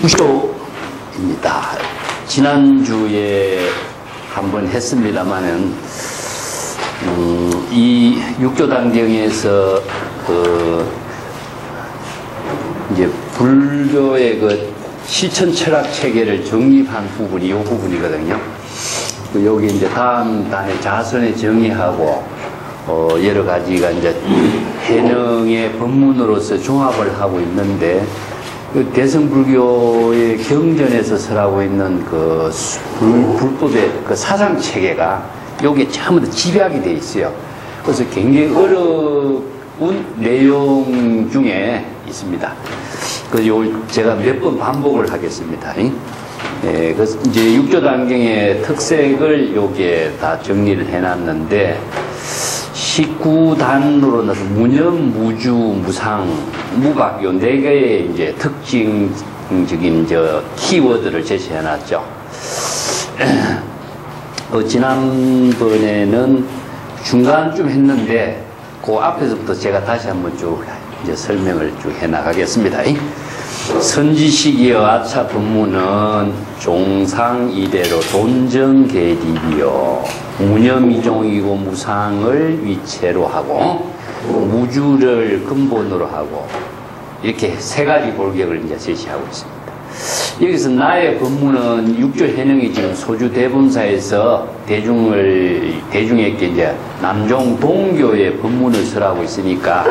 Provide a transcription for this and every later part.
무쇼입니다. 지난주에 한번 했습니다만은 이 육조단경에서 이제 불교의 그 실천 철학 체계를 정립한 부분이 이 부분이거든요. 여기 이제 다음 단에 자선에 정의하고 여러 가지가 이제 해능의 법문으로서 종합을 하고 있는데 그 대승불교의 경전에서 설하고 있는 그 불법의 그 사상 체계가 여기에 전부 다 집약이 돼 있어요. 그래서 굉장히 어려운 내용 중에 있습니다. 그래서 제가 몇 번 반복을 하겠습니다. 예, 그래서 이제 육조단경의 특색을 여기에 다 정리를 해놨는데 19단으로는 무념, 무주, 무상, 무박 요 네 개의 이제 특징적인 키워드를 제시해놨죠. 지난번에는 중간쯤 했는데 그 앞에서부터 제가 다시 한번 쭉 이제 설명을 쭉 해나가겠습니다. 선지식이여 아차 법문은 종상 이대로 돈정계립이요 무념이종이고 무상을 위체로 하고 무주를 근본으로 하고 이렇게 세 가지 골격을 이제 제시하고 있습니다. 여기서 나의 법문은 육조 해능이 지금 소주 대본사에서 대중에게 이제 남종 동교의 법문을 설하고 있으니까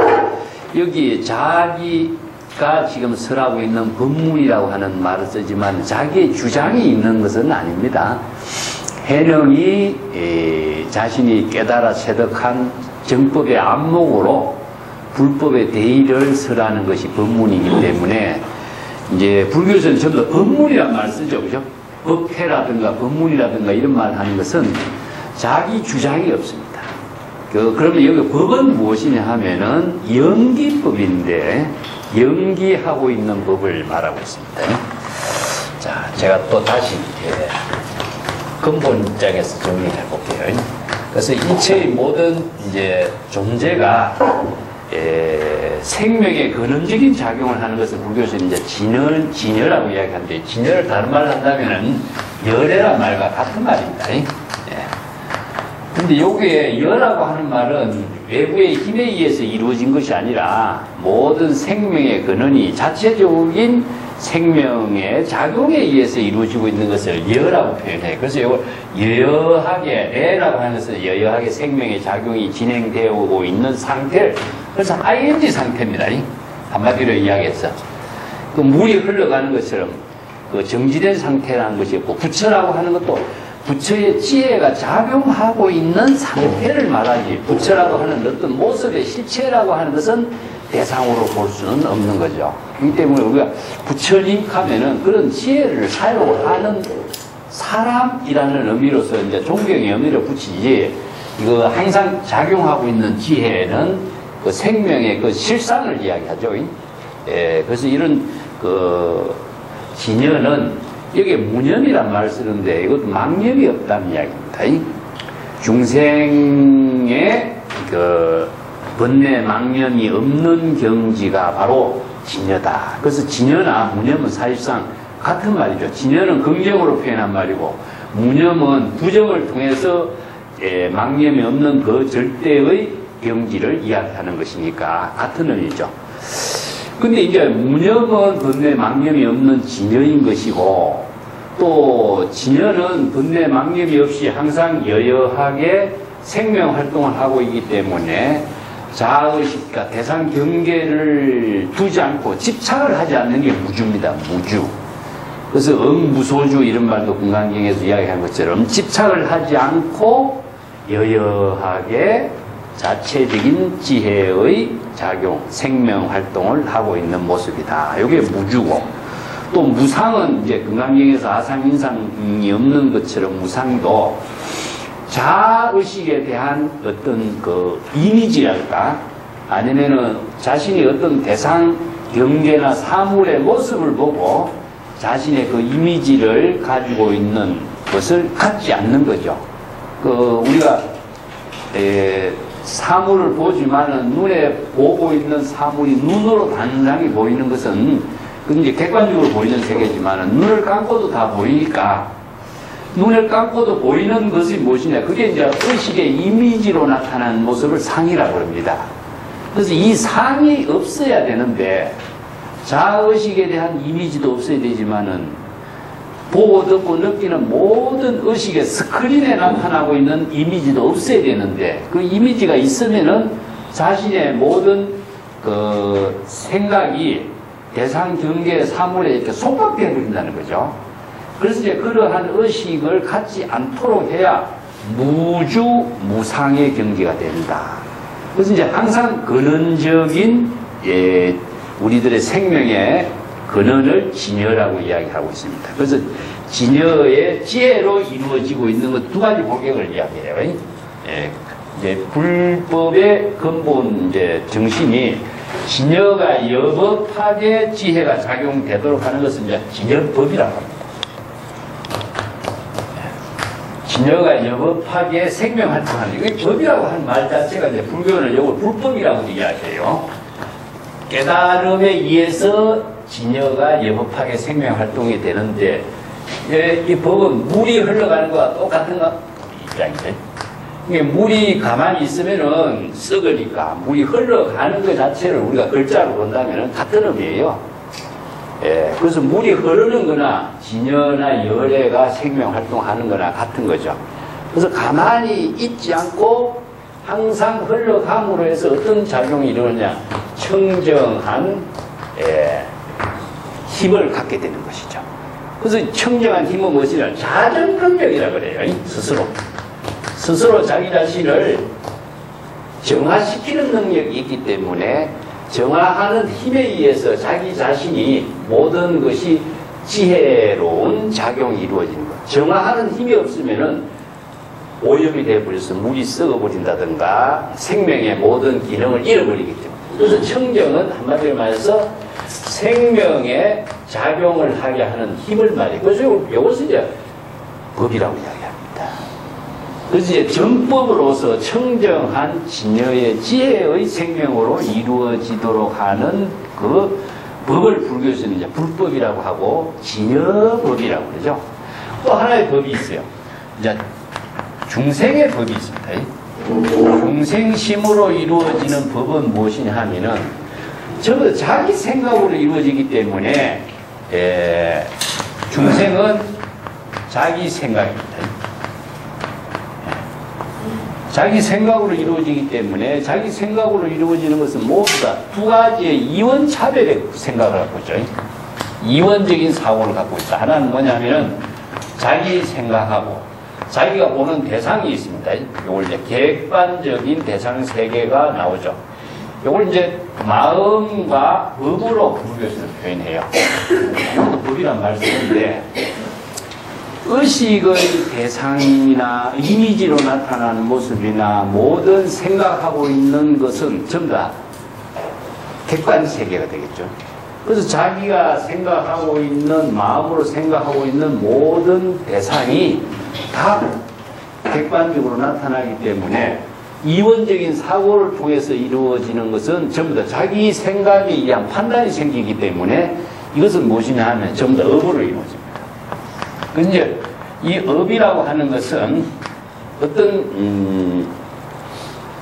여기 자기가 지금 설하고 있는 법문이라고 하는 말을 쓰지만 자기의 주장이 있는 것은 아닙니다. 해능이 자신이 깨달아 체득한 정법의 안목으로 불법의 대의를 설하는 것이 법문이기 때문에 이제 불교에서는 전부 다 법문이란 말을 쓰죠, 그죠? 법회라든가 법문이라든가 이런 말을 하는 것은 자기 주장이 없습니다. 그러면 여기 법은 무엇이냐 하면은 연기법인데 연기하고 있는 법을 말하고 있습니다. 자, 제가 또 다시 근본 입장에서 정리해 볼게요. 그래서 이체의 모든 이제 존재가 생명의 근원적인 작용을 하는 것을 불교에서는 이제 진여라고 이야기하는데, 진여를 다른 말로 한다면은 열애란 말과 같은 말입니다. 근데 여기에 여라고 하는 말은 외부의 힘에 의해서 이루어진 것이 아니라 모든 생명의 근원이 자체적인 생명의 작용에 의해서 이루어지고 있는 것을 여라고 표현해요. 그래서 이걸 여여하게, 레라고 하는 것은 여여하게 생명의 작용이 진행되고 있는 상태를, 그래서 ing 상태입니다. 한마디로 이야기해서. 그 물이 흘러가는 것처럼 그 정지된 상태라는 것이 있고, 부처라고 하는 것도 부처의 지혜가 작용하고 있는 상태를 말하지, 부처라고 하는 어떤 모습의 실체라고 하는 것은 대상으로 볼 수는 없는 거죠. 그렇기 때문에 우리가 부처님 하면은 그런 지혜를 사용하는 사람이라는 의미로서 이제 존경의 의미를 붙이지, 이거 항상 작용하고 있는 지혜는 그 생명의 그 실상을 이야기하죠. 그래서 이런 그 진여는 여기에 무념이란 말을 쓰는데 이것도 망념이 없다는 이야기입니다. 중생의 그 번뇌 망념이 없는 경지가 바로 진여다. 그래서 진여나 무념은 사실상 같은 말이죠. 진여는 긍정으로 표현한 말이고, 무념은 부정을 통해서 망념이 없는 그 절대의 경지를 이야기하는 것이니까 같은 의미죠. 근데 이제 무념은 번뇌 망념이 없는 진여인 것이고, 또 진여는 번뇌 망념이 없이 항상 여여하게 생명 활동을 하고 있기 때문에 자아의식과 대상 경계를 두지 않고 집착을 하지 않는 게 무주입니다. 무주. 그래서 응무소주 이런 말도 금강경에서 이야기한 것처럼 집착을 하지 않고 여여하게 자체적인 지혜의 작용, 생명 활동을 하고 있는 모습이다. 이게 무주고, 또 무상은 이제 금강경에서 아상인상이 없는 것처럼 무상도 자의식에 대한 어떤 그 이미지랄까, 아니면은 자신이 어떤 대상 경계나 사물의 모습을 보고 자신의 그 이미지를 가지고 있는 것을 갖지 않는 거죠. 우리가 사물을 보지만은 눈에 보고 있는 사물이 눈으로 단상히 보이는 것은 그 이제 객관적으로 보이는 세계지만 눈을 감고도 다 보이니까 눈을 감고도 보이는 것이 무엇이냐? 그게 이제 의식의 이미지로 나타나는 모습을 상이라고 합니다. 그래서 이 상이 없어야 되는데 자의식에 대한 이미지도 없어야 되지만은 보고 듣고 느끼는 모든 의식의 스크린에 나타나고 있는 이미지도 없어야 되는데 그 이미지가 있으면은 자신의 모든 그 생각이 대상 경계의 사물에 이렇게 속박되어 버린다는 거죠. 그래서 이제 그러한 의식을 갖지 않도록 해야 무주 무상의 경계가 된다. 그래서 이제 항상 근원적인 우리들의 생명의 근원을 진여라고 이야기하고 있습니다. 그래서 진여의 지혜로 이루어지고 있는 것 두 가지 고객을 이야기해요. 이제 불법의 근본 이제 정신이 진여가 여법하게 지혜가 작용되도록 하는 것은 이제 진여법이라고 합니다. 진여가 여법하게 생명활동하는 이게 법이라고 하는 말 자체가 이제 불교는 이걸 불법이라고 이야기해요. 깨달음에 의해서 진여가 여법하게 생명활동이 되는데 이 법은 물이 흘러가는 것과 똑같은가? 입장이죠. 물이 가만히 있으면은 썩으니까 물이 흘러가는 것 자체를 우리가 글자로 본다면 같은 의미예요. 그래서 물이 흐르는 거나 진여나 열애가 생명 활동하는 거나 같은 거죠. 그래서 가만히 있지 않고 항상 흘러감으로 해서 어떤 작용이 일어나냐? 청정한 힘을 갖게 되는 것이죠. 그래서 청정한 힘은 무엇이냐? 자정능력이라 그래요. 스스로 자기 자신을 정화시키는 능력이 있기 때문에 정화하는 힘에 의해서 자기 자신이 모든 것이 지혜로운 작용이 이루어지는 것. 정화하는 힘이 없으면은 오염이 되어버려서 물이 썩어버린다든가 생명의 모든 기능을 잃어버리기 때문에. 그래서 청정은 한마디로 말해서 생명의 작용을 하게 하는 힘을 말해요. 그래서 이것을 이제 법이라고 이야기합니다. 그래서 이제 정법으로서 청정한 진여의 지혜의 생명으로 이루어지도록 하는 그 법을 불교에서는 이제 불법이라고 하고 진여법이라고 그러죠. 또 하나의 법이 있어요. 이제 중생의 법이 있습니다. 중생심으로 이루어지는 법은 무엇이냐 하면은 전부 자기 생각으로 이루어지기 때문에 중생은 자기 생각입니다. 자기 생각으로 이루어지기 때문에 자기 생각으로 이루어지는 것은 모두 다 두 가지의 이원차별의 생각을 갖고 있죠. 이원적인 사고를 갖고 있다. 하나는 뭐냐면은 자기 생각하고 자기가 보는 대상이 있습니다. 이걸 이제 객관적인 대상 세계가 나오죠. 이걸 이제 마음과 법으로 불교에서는 표현해요. 이것도 법이란 말 쓰는데 의식의 대상이나 이미지로 나타나는 모습이나 모든 생각하고 있는 것은 전부 다 객관 세계가 되겠죠. 그래서 자기가 생각하고 있는 마음으로 생각하고 있는 모든 대상이 다 객관적으로 나타나기 때문에 이원적인 사고를 통해서 이루어지는 것은 전부 다 자기 생각에 의한 판단이 생기기 때문에 이것은 무엇이냐 하면 전부 다 업으로 이루어집니다. 근데 이 업이라고 하는 것은 어떤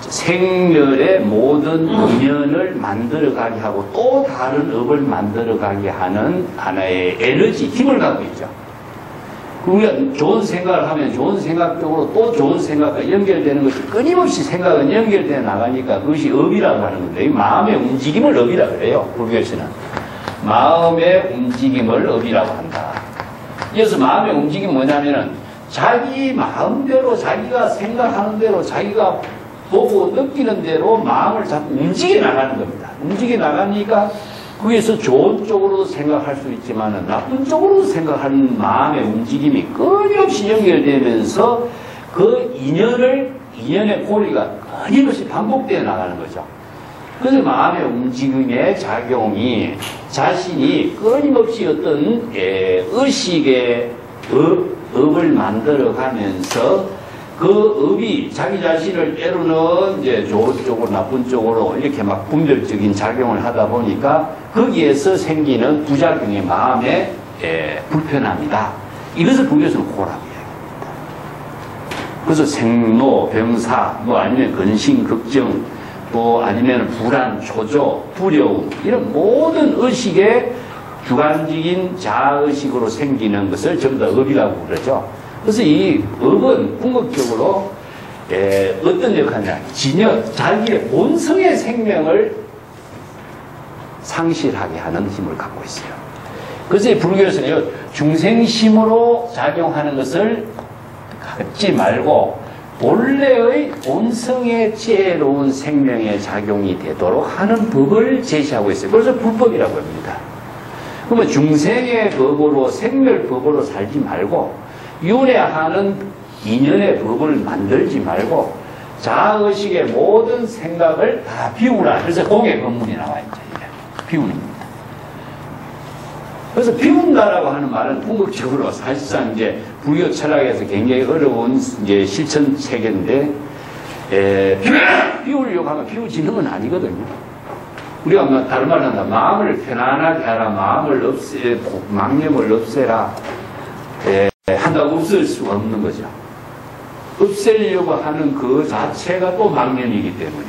생멸의 모든 인연을 만들어가게 하고 또 다른 업을 만들어가게 하는 하나의 에너지, 힘을 갖고 있죠. 우리가 좋은 생각을 하면 좋은 생각적으로 또 좋은 생각과 연결되는 것이 끊임없이 생각은 연결되어 나가니까 그것이 업이라고 하는 건데 마음의 움직임을 업이라고 그래요. 불교에서는. 마음의 움직임을 업이라고 한다. 그래서 마음의 움직임이 뭐냐면은 자기 마음대로 자기가 생각하는 대로 자기가 보고 느끼는 대로 마음을 자꾸 움직여 나가는 겁니다. 움직여 나가니까 거기에서 좋은 쪽으로도 생각할 수 있지만 나쁜 쪽으로도 생각하는 마음의 움직임이 끊임없이 연결되면서 그 인연의 고리가 끊임없이 반복되어 나가는 거죠. 그래서 마음의 움직임의 작용이 자신이 끊임없이 어떤 의식의 업을 만들어가면서 그 업이 자기 자신을 때로는 이제 좋은 쪽으로 나쁜 쪽으로 이렇게 막 분별적인 작용을 하다 보니까 거기에서 생기는 부작용의 마음에 불편합니다. 이것을 불교에서는 고라고 이야기합니다. 그래서 생로, 병사, 뭐 아니면 근심, 걱정, 또 아니면 불안, 초조, 두려움 이런 모든 의식의 주관적인 자의식으로 생기는 것을 전부 다 업이라고 그러죠. 그래서 이 업은 궁극적으로 어떤 역할이냐, 자기의 본성의 생명을 상실하게 하는 힘을 갖고 있어요. 그래서 이 불교에서는 중생심으로 작용하는 것을 갖지 말고 본래의 본성의 지혜로운 생명의 작용이 되도록 하는 법을 제시하고 있어요. 그래서 불법이라고 합니다. 그러면 중생의 법으로 생멸법으로 살지 말고 윤회하는 인연의 법을 만들지 말고 자의식의 모든 생각을 다 비우라. 그래서 공의 법문이 나와 있죠. 비우는 겁니다. 그래서 비운다라고 하는 말은 궁극적으로 사실상 이제 불교 철학에서 굉장히 어려운 이제 실천 체계인데 비우려고 하면 비우지는 건 아니거든요. 우리가 뭐 다른 말로 한다. 마음을 편안하게 하라. 마음을 망념을 없애라. 한다고 없앨 수가 없는 거죠. 없애려고 하는 그 자체가 또 망념이기 때문에.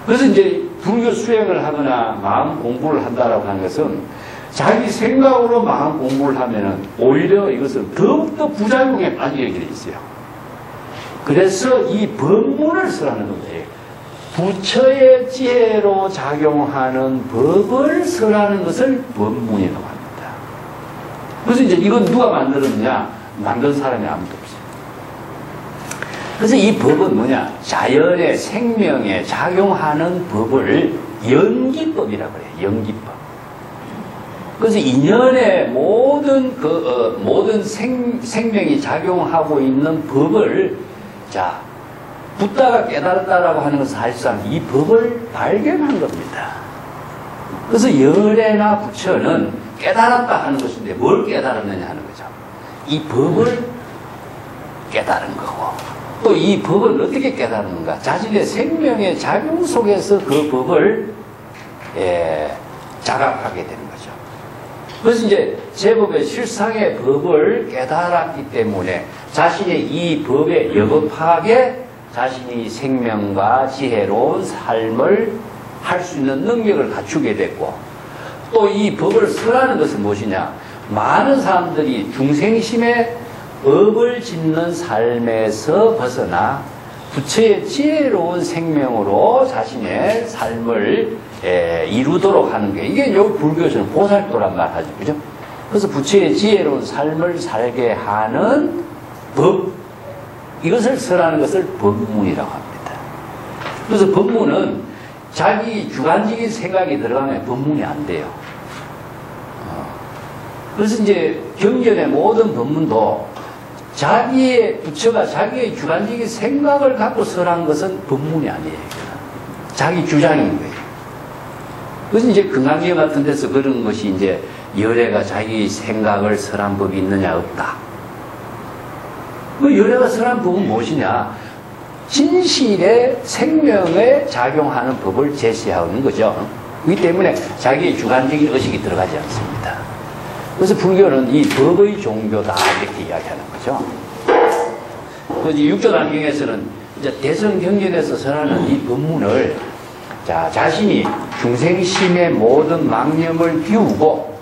그래서 이제 불교 수행을 하거나 마음 공부를 한다라고 하는 것은 자기 생각으로 마음 공부를 하면은 오히려 이것은 더욱더 부작용에 빠지게 되어 있어요. 그래서 이 법문을 쓰라는 거예요. 부처의 지혜로 작용하는 법을 쓰라는 것을 법문이라고 합니다. 그래서 이제 이건 누가 만들었느냐? 만든 사람이 아무도 없어요. 그래서 이 법은 뭐냐? 자연의 생명에 작용하는 법을 연기법이라고 그래요. 연기법. 그래서 인연의 모든 생명이 작용하고 있는 법을 붓다가 깨달았다라고 하는 것은 사실상 이 법을 발견한 겁니다. 그래서 열애나 부처는 깨달았다 하는 것인데 뭘 깨달았느냐 하는 거죠. 이 법을 깨달은 거고 또 이 법을 어떻게 깨달았는가? 자신의 생명의 작용 속에서 그 법을 자각하게 되는 거죠. 그래서 이제 제법의 실상의 법을 깨달았기 때문에 자신의 이 법에 여법하게 자신이 생명과 지혜로운 삶을 할 수 있는 능력을 갖추게 됐고 또 이 법을 설하는 것은 무엇이냐? 많은 사람들이 중생심의 업을 짓는 삶에서 벗어나 부처의 지혜로운 생명으로 자신의 삶을 이루도록 하는 게 이게 여기 불교에서는 보살도란 말 하죠. 그죠? 그래서 부처의 지혜로운 삶을 살게 하는 법 이것을 설하는 것을 법문이라고 합니다. 그래서 법문은 자기 주관적인 생각이 들어가면 법문이 안 돼요. 그래서 이제 경전의 모든 법문도 부처가 자기의 주관적인 생각을 갖고 설한 것은 법문이 아니에요. 자기 주장인 거예요. 그래서 이제 금강경 같은 데서 그런 것이 이제 열애가 자기 생각을 설한 법이 있느냐 없다. 그 열애가 설한 법은 무엇이냐? 진실의 생명에 작용하는 법을 제시하는 거죠. 그렇기 때문에 자기의 주관적인 의식이 들어가지 않습니다. 그래서 불교는 이 법의 종교다 이렇게 이야기하는 거죠. 그래서 육조단경에서는 이제 대성경전에서 설하는 이 법문을 자신이 중생심의 모든 망념을 비우고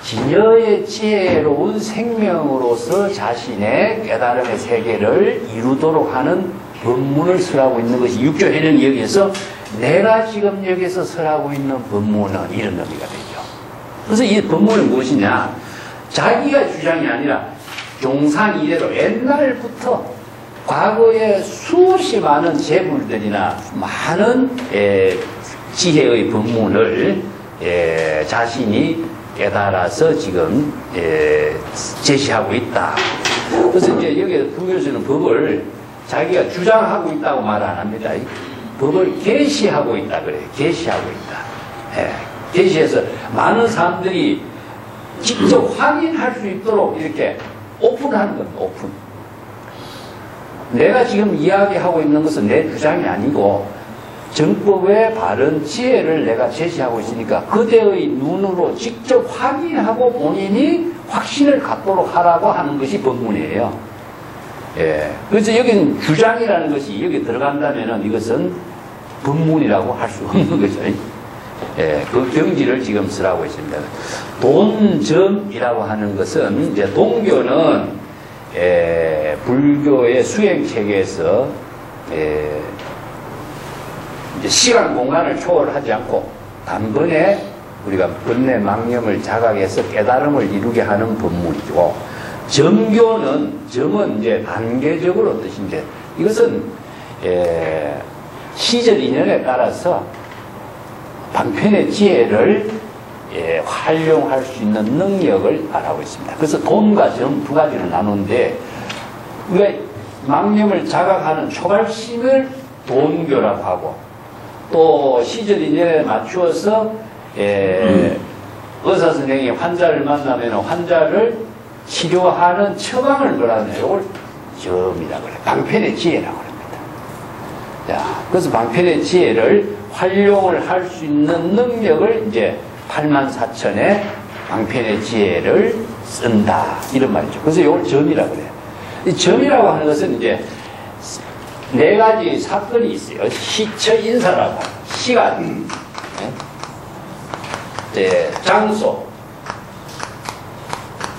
진여의 지혜로운 생명으로서 자신의 깨달음의 세계를 이루도록 하는 법문을 설하고 있는 것이 육조해는 여기에서 내가 지금 여기서 설하고 있는 법문은 이런 의미가 되죠. 그래서 이 법문은 무엇이냐? 자기가 주장이 아니라 종상 이래로 옛날부터 과거에 수없이 많은 제불들이나 많은 지혜의 법문을 자신이 깨달아서 지금 제시하고 있다. 그래서 이제 여기 불교에서는 법을 자기가 주장하고 있다고 말 안 합니다. 법을 계시하고 있다 그래요. 계시하고 있다. 계시해서 많은 사람들이 직접 확인할 수 있도록 이렇게 오픈하는 겁니다. 오픈. 내가 지금 이야기하고 있는 것은 내 주장이 아니고 정법의 바른 지혜를 내가 제시하고 있으니까 그대의 눈으로 직접 확인하고 본인이 확신을 갖도록 하라고 하는 것이 법문이에요. 예. 그래서 여기는 주장이라는 것이 여기 들어간다면은 이것은 법문이라고 할 수 없는 거죠. 예. 그 경지를 지금 쓰라고 있습니다. 돈점이라고 하는 것은 이제 동교는 불교의 수행 체계에서 이제 시간 공간을 초월하지 않고 단번에 우리가 번뇌 망념을 자각해서 깨달음을 이루게 하는 법문이고, 점은 이제 단계적으로 뜻인데, 이것은 시절 인연에 따라서 방편의 지혜를 활용할 수 있는 능력을 말하고 있습니다. 그래서 돈과 점 두 가지로 나누는데, 우리가 망념을 자각하는 초발심을 돈교라고 하고, 또 시절 인연에 맞추어서 의사 선생님이 환자를 만나면 환자를 치료하는 처방을 뭐라 하나요? 이걸 점이라고 그래요. 방편의 지혜라고 합니다. 자, 그래서 방편의 지혜를 활용을 할 수 있는 능력을 이제 84,000의 방편의 지혜를 쓴다. 이런 말이죠. 그래서 이걸 점이라고 그래요. 이 점이라고 하는 것은 이제 네 가지 사건이 있어요. 시처인사라고. 시간, 장소,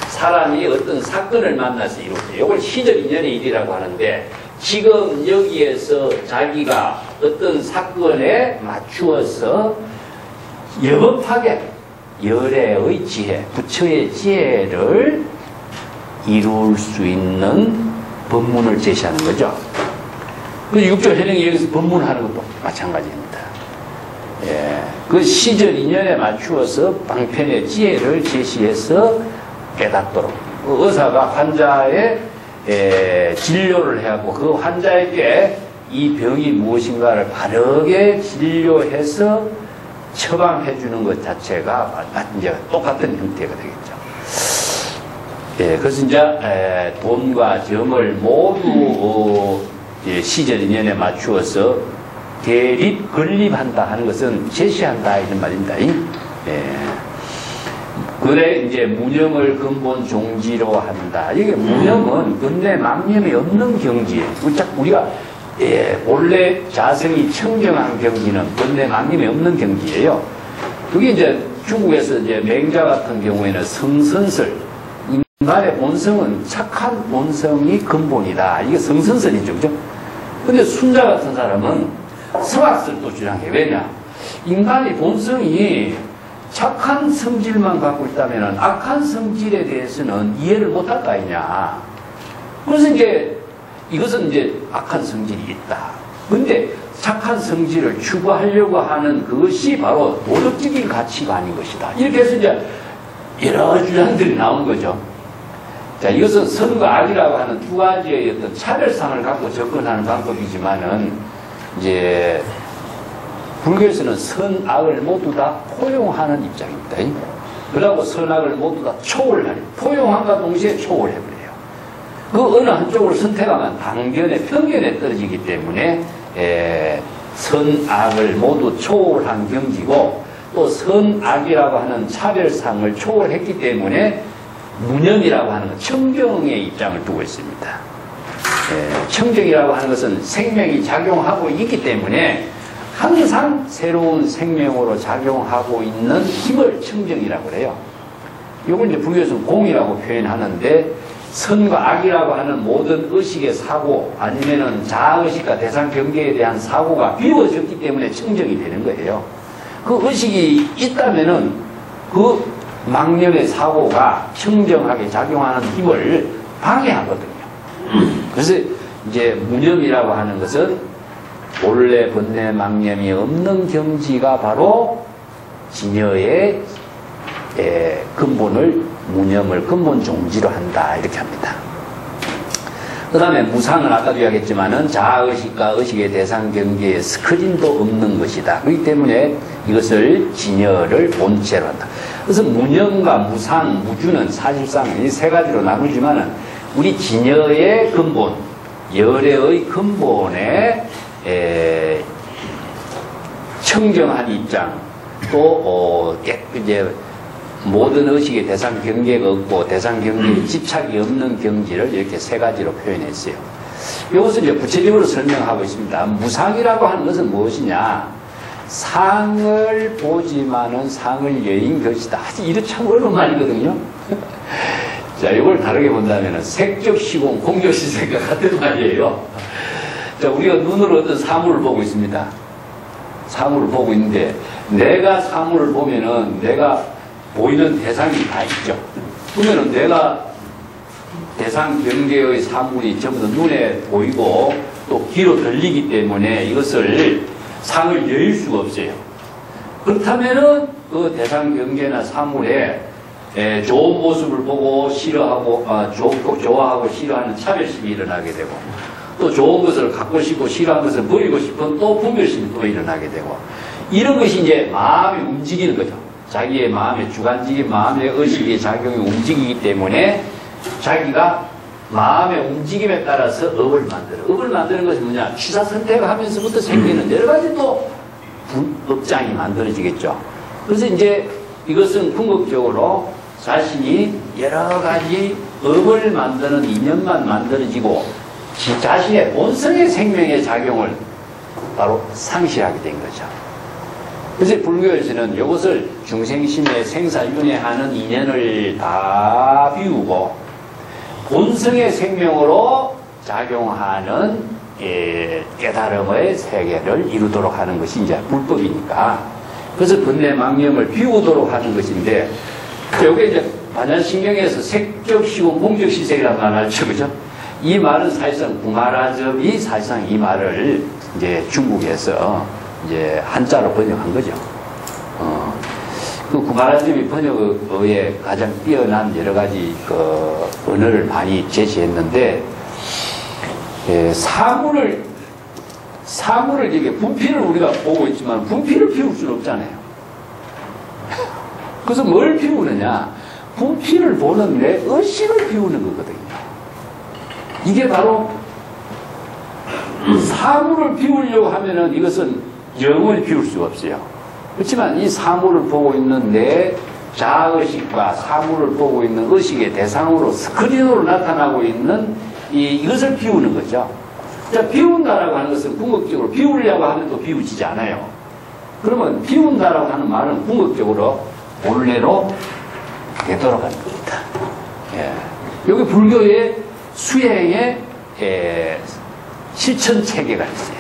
사람이 어떤 사건을 만나서 이루어져요. 이걸 시절 인연의 일이라고 하는데, 지금 여기에서 자기가 어떤 사건에 맞추어서 여법하게 열애의 지혜, 부처의 지혜를 이룰 수 있는 법문을 제시하는 거죠. 그 육조 현행이 여기서 법문하는 것도 마찬가지입니다. 예, 그 시절 인연에 맞추어서 방편의 지혜를 제시해서 깨닫도록, 의사가 환자의 진료를 해하고 그 환자에게 이 병이 무엇인가를 바르게 진료해서 처방해 주는 것 자체가 이제 똑같은 형태가 되겠죠. 예, 그래서 이제 돈과 점을 모두 시절 인연에 맞추어서 대립, 건립한다 하는 것은 제시한다 이런 말입니다. 예. 그래 이제 무념을 근본 종지로 한다. 이게 무념은 근래 망념이 없는 경지예요. 우리가 본래 자성이 청정한 경지는 근래 망념이 없는 경지예요. 그게 이제 중국에서 이제 맹자 같은 경우에는 성선설, 인간의 본성은 착한 본성이 근본이다. 이게 성선설이죠, 그죠? 근데 순자 같은 사람은 성악설도 주장해. 왜냐? 인간의 본성이 착한 성질만 갖고 있다면 악한 성질에 대해서는 이해를 못할 거 아니냐. 그래서 이제 이것은 이제 악한 성질이 있다. 근데 착한 성질을 추구하려고 하는 그것이 바로 도덕적인 가치관인 것이다. 이렇게 해서 이제 여러 주장들이 나온 거죠. 자, 이것은 선과 악이라고 하는 두 가지의 어떤 차별상을 갖고 접근하는 방법이지만은, 이제, 불교에서는 선, 악을 모두 다 포용하는 입장입니다. 그러고 선악을 모두 다 초월하는, 포용함과 동시에 초월해버려요. 그 어느 한쪽을 선택하면 당견에, 편견에 떨어지기 때문에, 선, 악을 모두 초월한 경지고, 또 선, 악이라고 하는 차별상을 초월했기 때문에, 무념이라고 하는 건 청정의 입장을 두고 있습니다. 청정이라고 하는 것은 생명이 작용하고 있기 때문에 항상 새로운 생명으로 작용하고 있는 힘을 청정이라고 그래요. 이걸 이제 불교에서는 공이라고 표현하는데, 선과 악이라고 하는 모든 의식의 사고, 아니면은 자아의식과 대상 경계에 대한 사고가 비워졌기 때문에 청정이 되는 거예요. 그 의식이 있다면은 그 망념의 사고가 청정하게 작용하는 힘을 방해하거든요. 그래서 이제 무념이라고 하는 것은 본래 번뇌 망념이 없는 경지가 바로 진여의 근본을, 무념을 근본 종지로 한다 이렇게 합니다. 그 다음에 무상은 아까도 이야기했지만은 자아의식과 의식의 대상 경계에 스크린도 없는 것이다. 그렇기 때문에 이것을 진여를 본체로 한다. 그래서 무념과 무상, 무주는 사실상 이 세 가지로 나누지만은 우리 진여의 근본, 열애의 근본에 청정한 입장, 또 이제 모든 의식의 대상 경계가 없고 대상 경계에 집착이 없는 경지를 이렇게 세 가지로 표현했어요. 이것을 이제 구체적으로 설명하고 있습니다. 무상이라고 하는 것은 무엇이냐? 상을 보지만은 상을 여인 것이다. 이거 참 어려운 말이거든요. 자, 이걸 다르게 본다면 색적 시공, 공적 시색과 같은 말이에요. 자, 우리가 눈으로 어떤 사물을 보고 있습니다. 사물을 보고 있는데 내가 사물을 보면은 내가 보이는 대상이 다 있죠. 그러면은 내가 대상 경계의 사물이 전부 다 눈에 보이고 또 귀로 들리기 때문에 이것을 상을 여일 수가 없어요. 그렇다면은 그 대상 경계나 사물에 좋은 모습을 보고 싫어하고 좋아하고 싫어하는 차별심이 일어나게 되고 또 좋은 것을 갖고 싶고 싫어하는 것을 버리고 싶은 또 분별심이 또 일어나게 되고 이런 것이 이제 마음이 움직이는 거죠. 자기의 마음의 주관적인 마음의 의식의 작용이 움직이기 때문에 자기가 마음의 움직임에 따라서 업을 만들어. 업을 만드는 것이 뭐냐? 취사 선택하면서부터 생기는 여러 가지 또 업장이 만들어지겠죠. 그래서 이제 이것은 궁극적으로 자신이 여러 가지 업을 만드는 이념만 만들어지고 자신의 본성의 생명의 작용을 바로 상실하게 된 거죠. 그래서 불교에서는 이것을 중생심의 생사윤회하는 인연을 다 비우고 본성의 생명으로 작용하는 깨달음의 세계를 이루도록 하는 것이 이제 불법이니까 그래서 번뇌망념을 비우도록 하는 것인데 여기 이제 반야신경에서 색적 시공, 공적 시색이라는 말을 알죠, 그죠? 이 말은 사실상 구마라접이 사실상 이 말을 이제 중국에서 이제 한자로 번역한 거죠. 그 구마라접이 번역에 가장 뛰어난 여러 가지 그 언어를 많이 제시했는데, 사물을 이게 분필을 우리가 보고 있지만 분필을 피울 수는 없잖아요. 그래서 뭘 피우느냐? 분필을 보는 내 의식을 피우는 거거든요. 이게 바로 사물을 피우려고 하면은 이것은 영을 피울 수가 없어요. 그렇지만 이 사물을 보고 있는 내 자의식과 사물을 보고 있는 의식의 대상으로 스크린으로 나타나고 있는 이것을 비우는 거죠. 자, 비운다라고 하는 것은 궁극적으로 비우려고 하면 또 비우지지 않아요. 그러면 비운다라고 하는 말은 궁극적으로 본래로 되돌아가는 겁니다. 예. 여기 불교의 수행의 실천 체계가 있어요.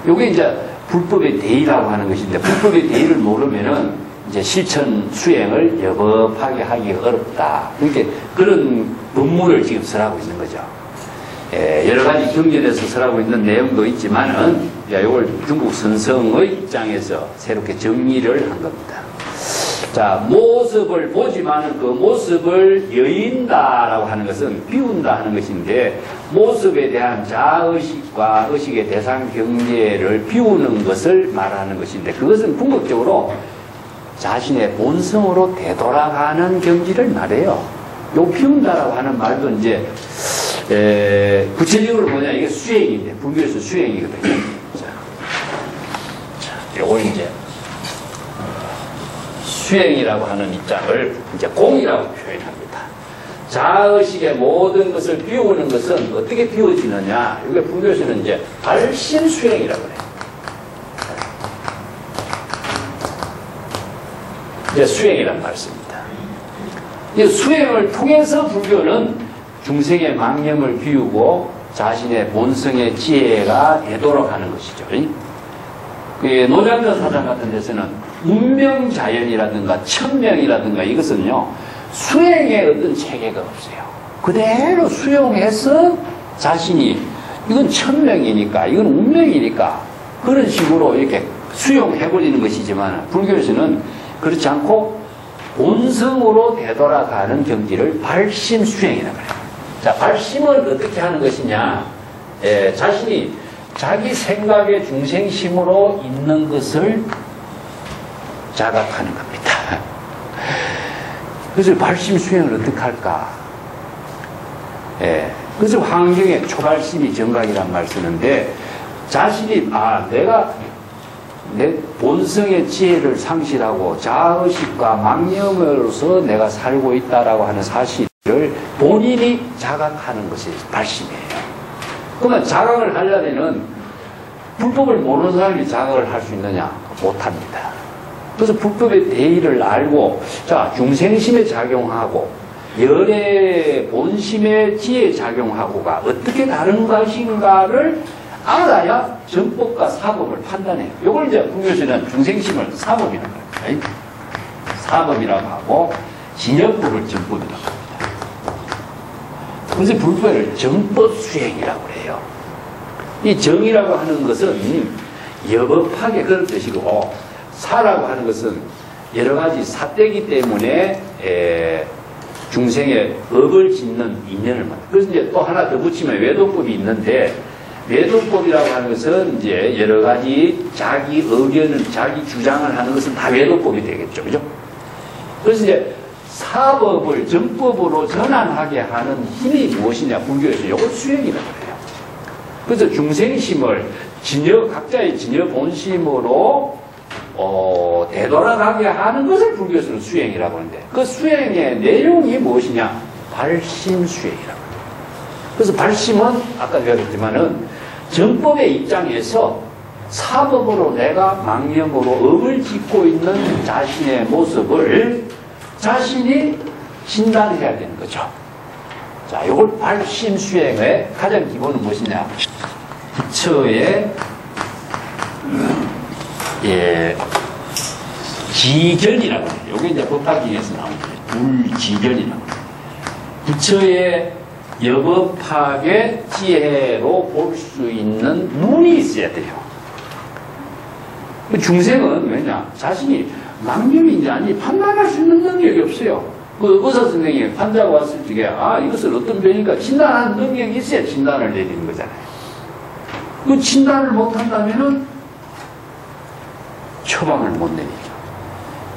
이게 이제 불법의 대의라고 하는 것인데, 불법의 대의를 모르면은 이제 실천 수행을 여법하게 하기가 어렵다. 그러니까 그런 법문을 지금 설하고 있는 거죠. 여러 가지 경전에서 설하고 있는 내용도 있지만은, 이걸 중국 선성의 입장에서 새롭게 정리를 한 겁니다. 자, 모습을 보지만은 그 모습을 여인다라고 하는 것은 비운다 하는 것인데, 모습에 대한 자의식과 의식의 대상 경계를 비우는 것을 말하는 것인데, 그것은 궁극적으로 자신의 본성으로 되돌아가는 경지를 말해요. 요 비운다라고 하는 말도 이제 구체적으로 뭐냐, 이게 수행인데, 불교에서 수행이거든요. 자, 요걸 이제 수행이라고 하는 입장을 이제 공이라고 표현합니다. 자의식의 모든 것을 비우는 것은 어떻게 비워지느냐? 이게 불교에서는 이제 발심수행이라고 그래요. 이제 수행이란 말씀입니다. 이 수행을 통해서 불교는 중생의 망념을 비우고 자신의 본성의 지혜가 되도록 하는 것이죠. 노량전 사상 같은 데서는 운명자연이라든가 천명이라든가 이것은요, 수행의 어떤 체계가 없어요. 그대로 수용해서 자신이 이건 천명이니까 이건 운명이니까 그런 식으로 이렇게 수용해버리는 것이지만, 불교에서는 그렇지 않고 본성으로 되돌아가는 경지를 발심수행이라고 해요. 자, 발심을 어떻게 하는 것이냐? 자신이 자기 생각의 중생심으로 있는 것을 자각하는 겁니다. 그래서 발심 수행을 어떻게 할까? 그래서 환경의 초발심이 정각이란 말 쓰는데, 자신이 내가 내 본성의 지혜를 상실하고 자의식과 망념으로서 내가 살고 있다라고 하는 사실을 본인이 자각하는 것이 발심이에요. 그러면 자각을 하려면 불법을 모르는 사람이 자각을 할 수 있느냐? 못합니다. 그래서 불법의 대의를 알고, 자, 중생심에 작용하고 열의 본심의 지혜에 작용하고가 어떻게 다른 것인가를 알아야 정법과 사법을 판단해요. 이걸 이제 불교에서는 중생심을 사법이라고 합니다. 사법이라고 하고 진여법을 정법이라고 합니다. 그래서 불법을 정법 수행이라고 해요. 이 정이라고 하는 것은 여법하게 그런 뜻이고, 사라고 하는 것은 여러 가지 사대기 때문에 중생의 업을 짓는 인연을 만든다. 그래서 이제 또 하나 더 붙이면 외도법이 있는데, 외도법이라고 하는 것은 이제 여러 가지 자기 의견을, 자기 주장을 하는 것은 다 외도법이 되겠죠. 그죠? 그래서 이제 사법을 정법으로 전환하게 하는 힘이 무엇이냐, 불교에서 이걸 수행이라고 해요. 그래서 중생심을 각자의 진여 본심으로 되돌아가게 하는 것을 불교에서는 수행이라고 하는데, 그 수행의 내용이 무엇이냐? 발심 수행이라고 합니다. 그래서 발심은 아까 배웠지만은 정법의 입장에서 사법으로 내가 망념으로 업을 짓고 있는 자신의 모습을 자신이 진단해야 되는 거죠. 자, 이걸 발심 수행의 가장 기본은 무엇이냐? 부처의 지견이라고 해요. 이게 이제 법화기에서 나오는 거예요. 불지견이라고 해요. 부처의 여법학의 지혜로 볼 수 있는 눈이 있어야 돼요. 중생은 왜냐? 자신이 망념인지 아닌지 판단할 수 있는 능력이 없어요. 그 의사 선생님이 환자가 왔을 적에 이것을 어떤 병인가 진단하는 능력이 있어야 진단을 내리는 거잖아요. 그 진단을 못한다면은 처방을 못 내리죠.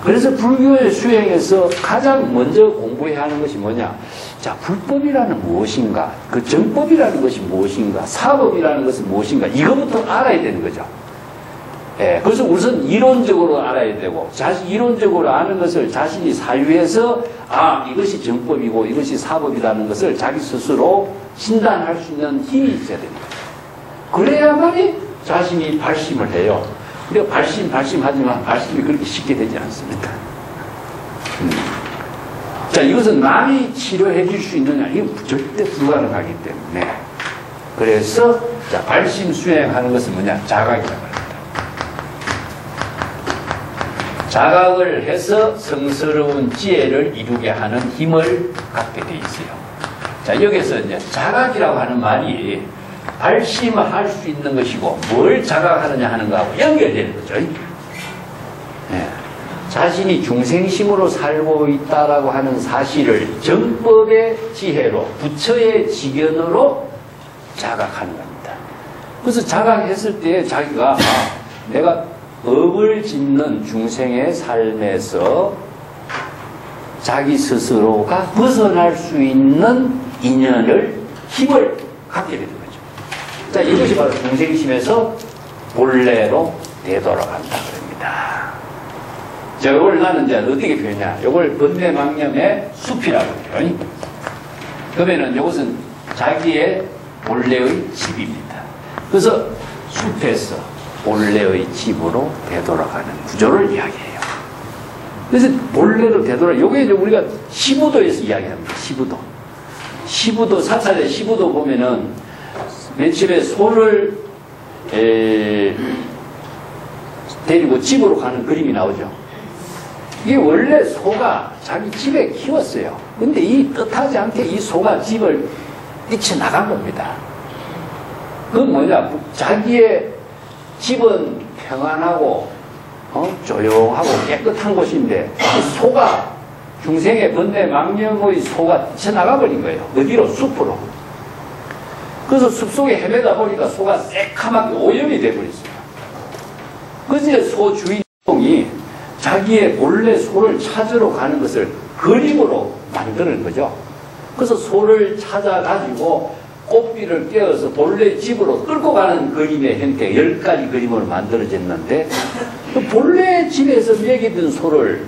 그래서 불교의 수행에서 가장 먼저 공부해야 하는 것이 뭐냐? 자, 불법이라는 무엇인가? 그 정법이라는 것이 무엇인가? 사법이라는 것은 무엇인가? 이거부터 알아야 되는 거죠. 그래서 우선 이론적으로 알아야 되고, 이론적으로 아는 것을 자신이 사유해서 이것이 정법이고 이것이 사법이라는 것을 자기 스스로 진단할 수 있는 힘이 있어야 됩니다. 그래야만이 자신이 발심을 해요. 우리가 발심하지만 발심이 그렇게 쉽게 되지 않습니다. 자, 이것은 남이 치료해 줄 수 있느냐? 이건 절대 불가능하기 때문에. 그래서, 자, 발심 수행하는 것은 뭐냐? 자각이라고 합니다. 자각을 해서 성스러운 지혜를 이루게 하는 힘을 갖게 돼 있어요. 자, 여기서 이제 자각이라고 하는 말이 발심할 수 있는 것이고, 뭘 자각하느냐 하는 거하고 연결되는 거죠. 자신이 중생심으로 살고 있다라고 하는 사실을 정법의 지혜로, 부처의 지견으로 자각하는 겁니다. 그래서 자각했을 때 자기가 내가 업을 짓는 중생의 삶에서 자기 스스로가 벗어날 수 있는 인연을, 힘을 갖게 되는 거죠. 자, 이것이 바로 중생심에서 본래로 되돌아간다 그럽니다. 자, 이걸 나는 이제 어떻게 표현하냐? 이걸 번뇌망념의 숲이라고 해요. 그러면은 이것은 자기의 본래의 집입니다. 그래서 숲에서 본래의 집으로 되돌아가는 구조를 이야기해요. 그래서 본래로 이게 이제 우리가 시부도에서 이야기합니다. 시부도, 사찰의 시부도 보면은 맨 처음에 소를 데리고 집으로 가는 그림이 나오죠. 이게 원래 소가 자기 집에 키웠어요. 근데 이 뜻하지 않게 이 소가 집을 뛰쳐나간 겁니다. 그건 뭐냐? 자기의 집은 평안하고 조용하고 깨끗한 곳인데 소가, 중생의 번뇌 망념의 소가 뛰쳐나가 버린 거예요. 어디로? 숲으로. 그래서 숲속에 헤매다 보니까 소가 새카맣게 오염이 돼버렸어요. 그래서 이제 소 주인공이 자기의 본래 소를 찾으러 가는 것을 그림으로 만드는 거죠. 그래서 소를 찾아가지고 꽃비를 꿰어서 본래 집으로 끌고 가는 그림의 형태 10가지 그림으로 만들어졌는데 그 본래 집에서 먹이던 소를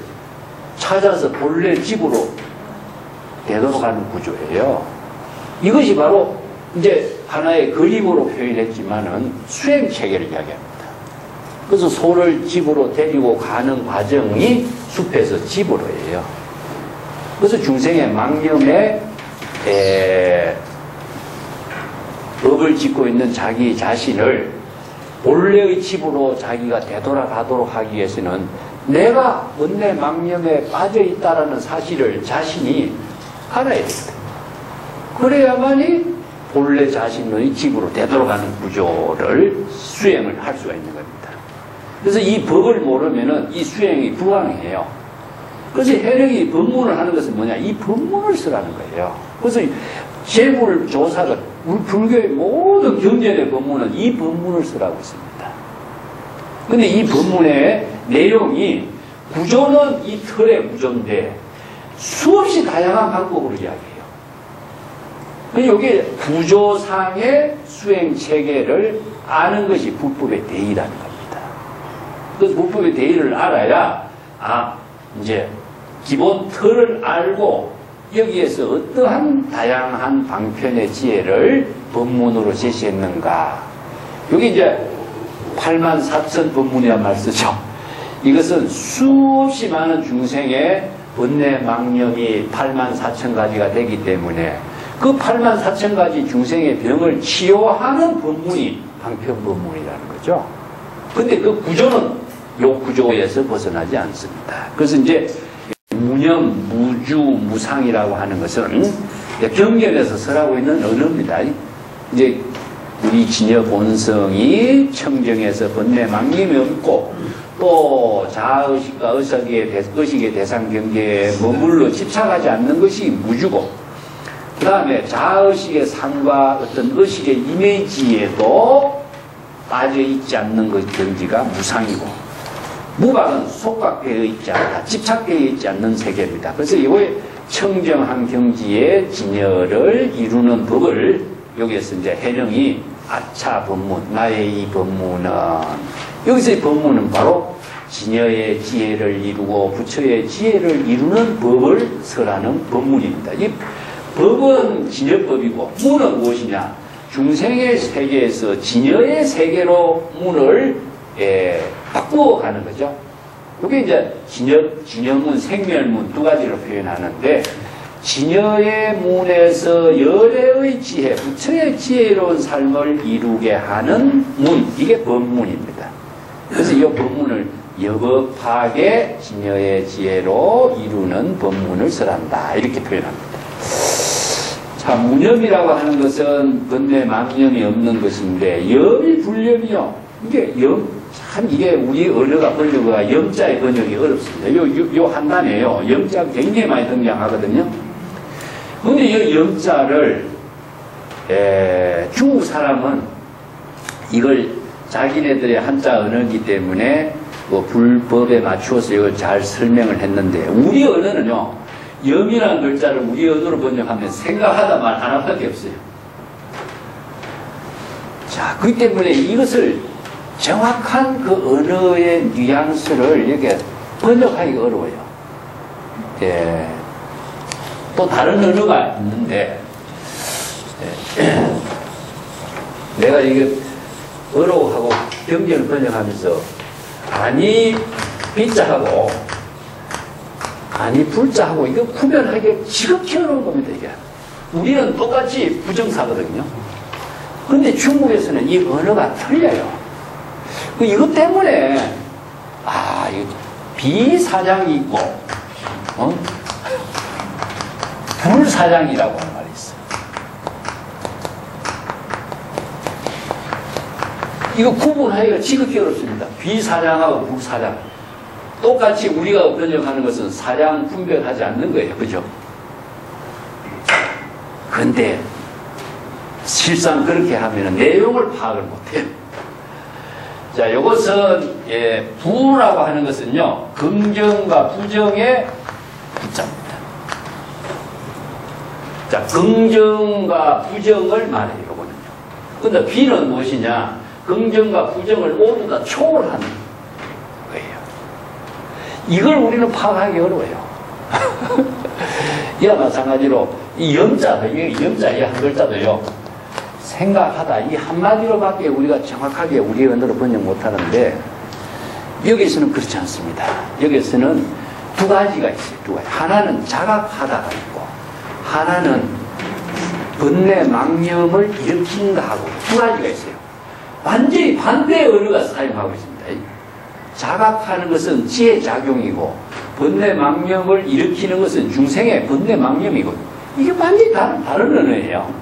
찾아서 본래 집으로 되돌아가는 구조예요. 이것이 바로 이제 하나의 그림으로 표현했지만은 수행체계를 이야기합니다. 그래서 소를 집으로 데리고 가는 과정이 숲에서 집으로예요. 그래서 중생의 망념에 업을 짓고 있는 자기 자신을 본래의 집으로 자기가 되돌아가도록 하기 위해서는 내가 원래 망념에 빠져 있다라는 사실을 자신이 알아야 됩니다. 그래야만이 본래 자신의 집으로 되돌아가는 구조를 수행을 할 수가 있는 겁니다. 그래서 이 법을 모르면은 이 수행이 불가능해요. 그래서 해령이 법문을 하는 것은 뭐냐? 이 법문을 쓰라는 거예요. 그래서 재물조사가 우리 불교의 모든 경전의 법문은 이 법문을 쓰라고 있습니다. 근데 이 법문의 내용이 구조는 이 틀의 구조인데 수없이 다양한 방법으로 이야기해요. 이게 구조상의 수행 체계를 아는 것이 불법의 대의라는 겁니다. 그래서 불법의 대의를 알아야 이제 기본 틀을 알고 여기에서 어떠한 다양한 방편의 지혜를 법문으로 제시했는가. 여기 이제 84,000 법문이란 말 쓰죠. 이것은 수없이 많은 중생의 번뇌 망념이 84,000가지가 되기 때문에 그 84,000가지 중생의 병을 치료하는 법문이 방편 법문이라는 거죠. 근데 그 구조는 요 구조에서 벗어나지 않습니다. 그래서 이제 무념, 무주, 무상이라고 하는 것은 경전에서 설하고 있는 언어입니다. 이제 우리 진여 본성이 청정해서 번뇌 망념이 없고 또 자아의식과 의식의 대상 경계에 머물러 집착하지 않는 것이 무주고, 그 다음에 자아의식의 상과 어떤 의식의 이미지에도 빠져있지 않는 것 경지가 무상이고, 무방은 속각되어 있지 않다, 집착되어 있지 않는 세계입니다. 그래서 이거의 청정한 경지의 진여를 이루는 법을 여기에서 이제 해령이 아차 법문, 나의 이 법문은, 여기서 이 법문은 바로 진여의 지혜를 이루고 부처의 지혜를 이루는 법을 설하는 법문입니다. 이 법은 진여법이고 문은 무엇이냐? 중생의 세계에서 진여의 세계로 문을 바꾸어 가는 거죠. 이게 이제 진여문, 생멸문 두 가지로 표현하는데, 진여의 문에서 열애의 지혜, 부처의 지혜로운 삶을 이루게 하는 문, 이게 법문입니다. 그래서 이 법문을 여법하게 진여의 지혜로 이루는 법문을 설한다, 이렇게 표현합니다. 자, 무념이라고 하는 것은 번뇌 망념이 없는 것인데, 염이 불념이요. 이게 이게 우리 언어가 번역가 염자의 번역이 어렵습니다. 요 한 단에요. 염자가 굉장히 많이 등장하거든요. 근데 이 염자를, 중국 사람은 이걸 자기네들의 한자 언어이기 때문에 뭐 불법에 맞추어서 이걸 잘 설명을 했는데, 우리 언어는요, 염이라는 글자를 우리 언어로 번역하면 생각하다 말 하나밖에 없어요. 자, 그렇기 때문에 이것을 정확한 그 언어의 뉘앙스를 이렇게 번역하기가 어려워요. 또 다른 언어가 있는데, 내가 이게 어려워하고 경전을 번역하면서 아니 비자하고 아니 불자하고 이거 구별하기 지극히 어려운 겁니다. 이게 우리는 똑같이 부정사거든요. 그런데 중국에서는 이 언어가 틀려요. 이것 때문에 이거 비사장이 있고 불사장이라고 하는 말이 있어요. 이거 구분하기가 지극히 어렵습니다. 비사장하고 불사장. 똑같이 우리가 번역하는 것은 사장 분별하지 않는 거예요. 그죠? 근데 실상 그렇게 하면 내용을 파악을 못해요. 자, 이것은 부라고 하는 것은요, 긍정과 부정의 부자입니다. 자, 긍정과 부정을 말해요, 이거는요. 근데 비는 무엇이냐? 긍정과 부정을 모두 다 초월하는 거예요. 이걸 우리는 파악하기 어려워요. 이와 마찬가지로 이 염자, 이 한 글자도요, 생각하다, 이 한마디로밖에 우리가 정확하게 우리 언어로 번역 못하는데, 여기서는 그렇지 않습니다. 여기서는 두 가지가 있어요. 두 가지. 하나는 자각하다가 있고, 하나는 번뇌 망념을 일으킨다 하고, 두 가지가 있어요. 완전히 반대의 언어가 사용하고 있습니다. 자각하는 것은 지혜 작용이고, 번뇌 망념을 일으키는 것은 중생의 번뇌 망념이고, 이게 완전히 다른 언어예요.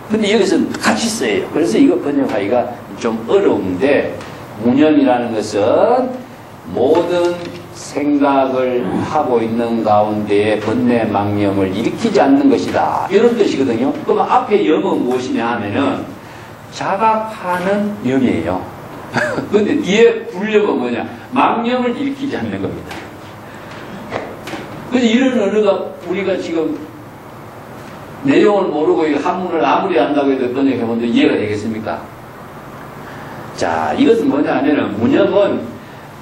근데 여기서는 같이 써요. 그래서 이거 번역하기가 좀 어려운데, 무념이라는 것은 모든 생각을 하고 있는 가운데에 번뇌 망념을 일으키지 않는 것이다, 이런 뜻이거든요. 그러면 앞에 염은 무엇이냐 하면은 자각하는 염이에요. 근데 뒤에 불염은 뭐냐? 망념을 일으키지 않는 겁니다. 그래서 이런 언어가 우리가 지금 내용을 모르고 이 한문을 아무리 안다고 해도 번역해본데 이해가 되겠습니까? 자, 이것은 뭐냐 하면은, 무념은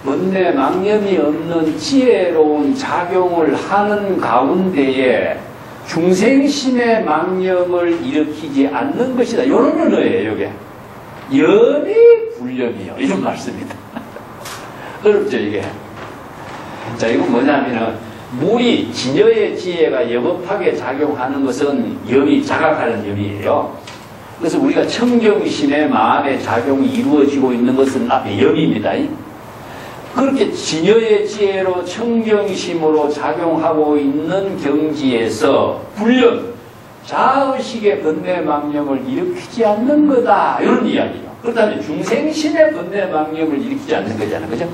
번뇌 망념이 없는 지혜로운 작용을 하는 가운데에 중생심의 망념을 일으키지 않는 것이다, 이런 언어예요. 이게 염이 불염이요, 이런 말씀입니다. 어렵죠 이게. 자, 이건 뭐냐면은, 물이 진여의 지혜가 여법하게 작용하는 것은 염이 자각하는 염이에요. 그래서 우리가 청정심의 마음의 작용이 이루어지고 있는 것은 앞에 염입니다. 그렇게 진여의 지혜로 청정심으로 작용하고 있는 경지에서 불염, 자의식의 번뇌 망념을 일으키지 않는 거다, 이런 이야기예요. 그렇다면 중생심의 번뇌 망념을 일으키지 않는 거잖아요. 그죠?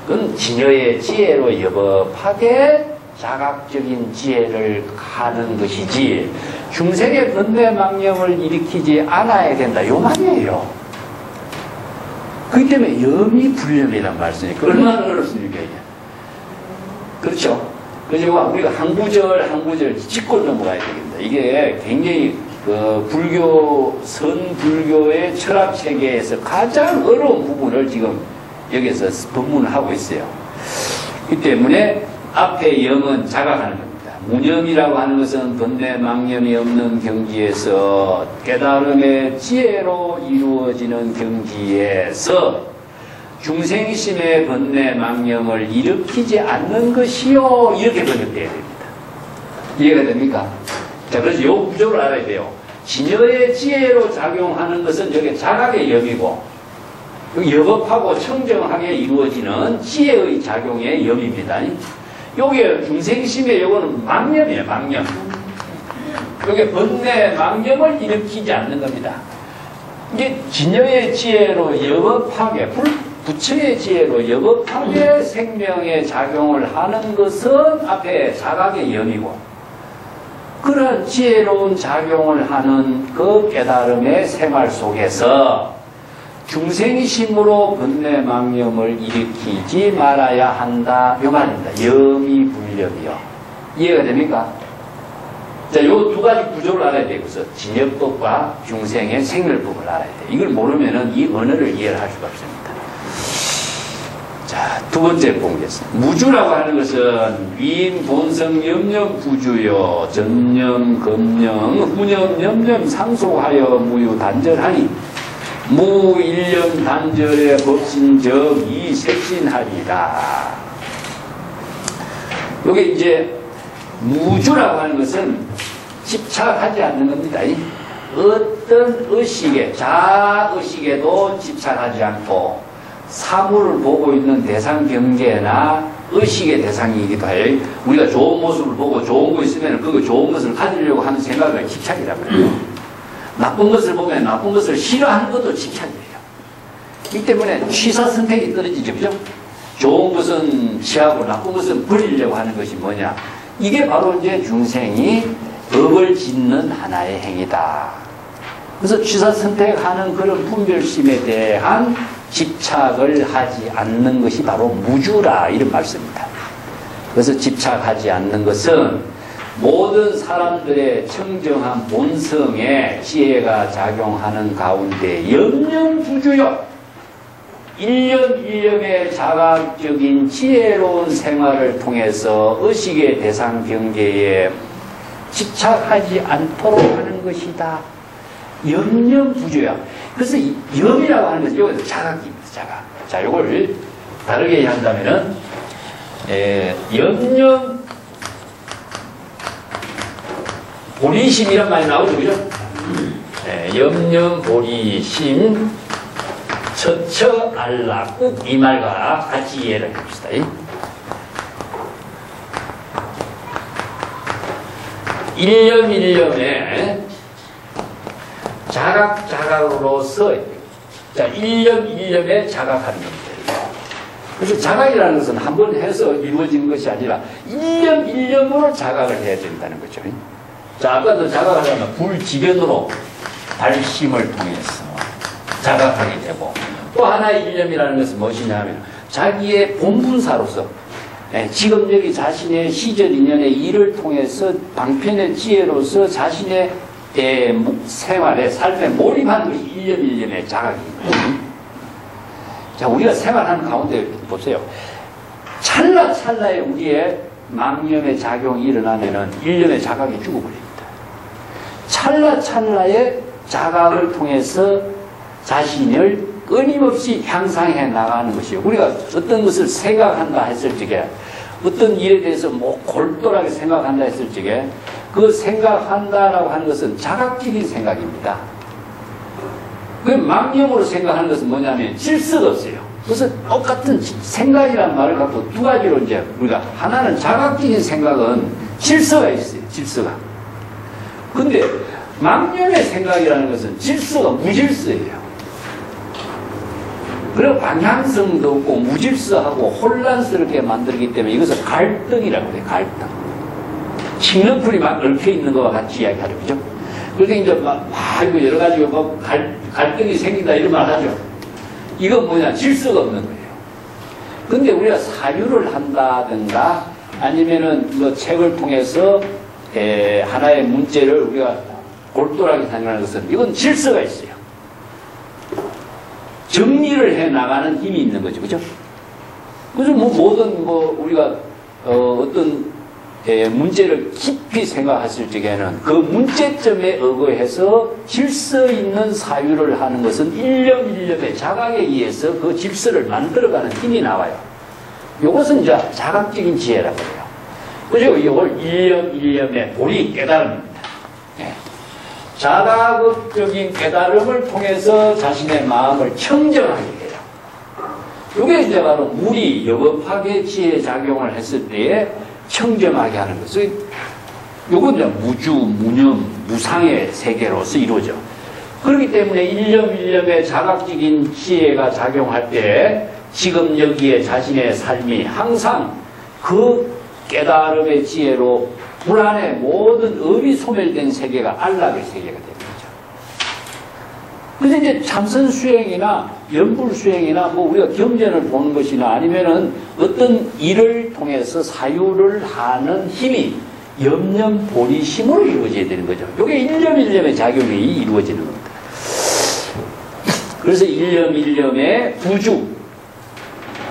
그건 진여의 지혜로 여법하게 자각적인 지혜를 하는 것이지, 중생의 번뇌 망념을 일으키지 않아야 된다, 이 말이에요. 그렇기 때문에 염이 불염이란 말씀이니까 얼마나 어렵습니까, 이게. 그렇죠? 그래서 우리가 한 구절 짚고 넘어가야 되겠다. 이게 굉장히 선불교의 철학 체계에서 가장 어려운 부분을 지금 여기서 법문을 하고 있어요. 그 때문에 앞에 염은 자각하는 겁니다. 무념이라고 하는 것은 번뇌 망념이 없는 경지에서 깨달음의 지혜로 이루어지는 경지에서 중생심의 번뇌 망념을 일으키지 않는 것이요, 이렇게 번역되어야 됩니다. 이해가 됩니까? 자, 그래서 이 구조를 알아야 돼요. 진여의 지혜로 작용하는 것은 여기 자각의 염이고, 여법하고 청정하게 이루어지는 지혜의 작용의 염입니다. 요게 중생심의 요거는 망념이에요, 망념. 요게 번뇌 망념을 일으키지 않는 겁니다. 이게 진여의 지혜로 여법하게, 부처의 지혜로 여법하게 생명의 작용을 하는 것은 앞에 자각의 염이고, 그런 지혜로운 작용을 하는 그 깨달음의 생활 속에서 중생심으로 번뇌 망념을 일으키지 말아야 한다, 요 말입니다. 염이 불염이요. 이해가 됩니까? 자, 요 두 가지 구조를 알아야 돼요. 그래서 진여법과 중생의 생멸법을 알아야 돼요. 이걸 모르면은 이 언어를 이해를 할 수가 없습니다. 자, 두 번째 보겠습니다. 무주라고 하는 것은 위임, 본성, 염념, 부주요, 전념, 검념, 후념, 염념, 상속하여 무유, 단절하니 무 일념 단절의 법신적 이 색신하리라. 요게 이제 무주라고 하는 것은 집착하지 않는 겁니다. 어떤 의식에, 자의식에도 집착하지 않고 사물을 보고 있는 대상 경계나 의식의 대상이기도 해요. 우리가 좋은 모습을 보고 좋은 거 있으면 그 좋은 것을 가지려고 하는 생각을 집착이라고 해요. 나쁜 것을 보면 나쁜 것을 싫어하는 것도 집착이에요. 이 때문에 취사 선택이 떨어지죠. 그죠? 좋은 것은 취하고 나쁜 것은 버리려고 하는 것이 뭐냐? 이게 바로 이제 중생이 법을 짓는 하나의 행위다. 그래서 취사 선택하는 그런 분별심에 대한 집착을 하지 않는 것이 바로 무주라, 이런 말씀입니다. 그래서 집착하지 않는 것은 모든 사람들의 청정한 본성에 지혜가 작용하는 가운데 염려부주요. 일념일념의 자각적인 지혜로운 생활을 통해서 의식의 대상 경계에 집착하지 않도록 하는 것이다. 염려부주야. 그래서 염이라고 하는 것은 여기서 자각입니다. 자각. 자, 요걸 다르게 한다면은 염려 보리심이란 말이 나오죠, 그죠? 염려 보리심 처처 알라 꼭 이 말과 같이 이해를 해봅시다. 일념에 자각으로서 자, 일념에 자각하는 겁니다. 그래서 자각이라는 것은 한 번 해서 이루어지는 것이 아니라 일념으로 자각을 해야 된다는 거죠. 자, 아까도 자각하려면 불지변으로 발심을 통해서 자각하게 되고, 또 하나의 일념이라는 것은 무엇이냐 하면 자기의 본분사로서 지금 여기 자신의 시절 인연의 일을 통해서 방편의 지혜로서 자신의 생활에 삶에 몰입하는 것이 일념의 자각입니다. 자, 우리가 생활하는 가운데 보세요. 찰나에 우리의 망념의 작용이 일어나면은 일념의 자각이 죽어버립니다. 찰나에 자각을 통해서 자신을 끊임없이 향상해 나가는 것이에요. 우리가 어떤 것을 생각한다 했을 적에, 어떤 일에 대해서 골똘하게 생각한다 했을 적에, 그 생각한다라고 하는 것은 자각적인 생각입니다. 그 망념으로 생각하는 것은 뭐냐면 질서가 없어요. 그래서 똑같은 생각이라는 말을 갖고 두 가지로 이제 우리가, 하나는 자각적인 생각은 질서가 있어요. 질서가. 근데 망념의 생각이라는 것은 질서가 무질서예요. 그리고 방향성도 없고 무질서하고 혼란스럽게 만들기 때문에 이것을 갈등이라고 해요. 갈등. 싱너풀이 막 얽혀 있는 것과 같이 이야기하죠. 그죠? 그렇게 이제 이거 여러 가지 갈등이 생긴다 이런 말 하죠. 이건 뭐냐? 질서가 없는 거예요. 근데 우리가 사유를 한다든가 아니면은 뭐 책을 통해서 하나의 문제를 우리가 골똘하게 생각하는 것은 이건 질서가 있어요. 정리를 해 나가는 힘이 있는 거죠. 그죠? 그래서 모든 우리가 어떤 문제를 깊이 생각했을 적에는 그 문제점에 의거해서 질서 있는 사유를 하는 것은 일념의 자각에 의해서 그 질서를 만들어가는 힘이 나와요. 이것은 이제 자각적인 지혜라고 해요. 그죠? 이걸 일념의 보리 깨달음입니다. 자각적인 깨달음을 통해서 자신의 마음을 청정하게 해요. 이게 이제 바로 물이 여법학의 지혜 작용을 했을 때에 청정하게 하는 것을, 이건 이제 무주, 무념, 무상의 세계로서 이루어져. 그렇기 때문에 일념의 자각적인 지혜가 작용할 때 지금 여기에 자신의 삶이 항상 그 깨달음의 지혜로 불안의 모든 업이 소멸된 세계가 안락의 세계가 되는 거죠. 그래서 이제 참선 수행이나 연불 수행이나 우리가 경전을 보는 것이나 아니면은 어떤 일을 통해서 사유를 하는 힘이 염념 보리심으로 이루어져야 되는 거죠. 이게 일념의 작용이 이루어지는 겁니다. 그래서 일념의 부주,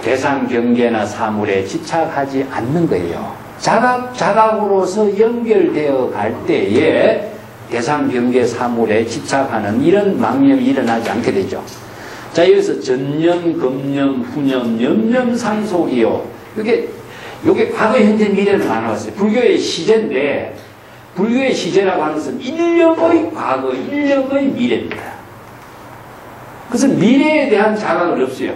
대상 경계나 사물에 집착하지 않는 거예요. 자각으로서 연결되어 갈 때에 대상 경계 사물에 집착하는 이런 망념이 일어나지 않게 되죠. 자, 여기서 전념, 검념, 후념, 염념 상속이요. 이게 과거, 현재, 미래로 나눠왔어요. 불교의 시제인데, 불교의 시제라고 하는 것은 일념의 과거, 일념의 미래입니다. 그래서 미래에 대한 자각은 없어요.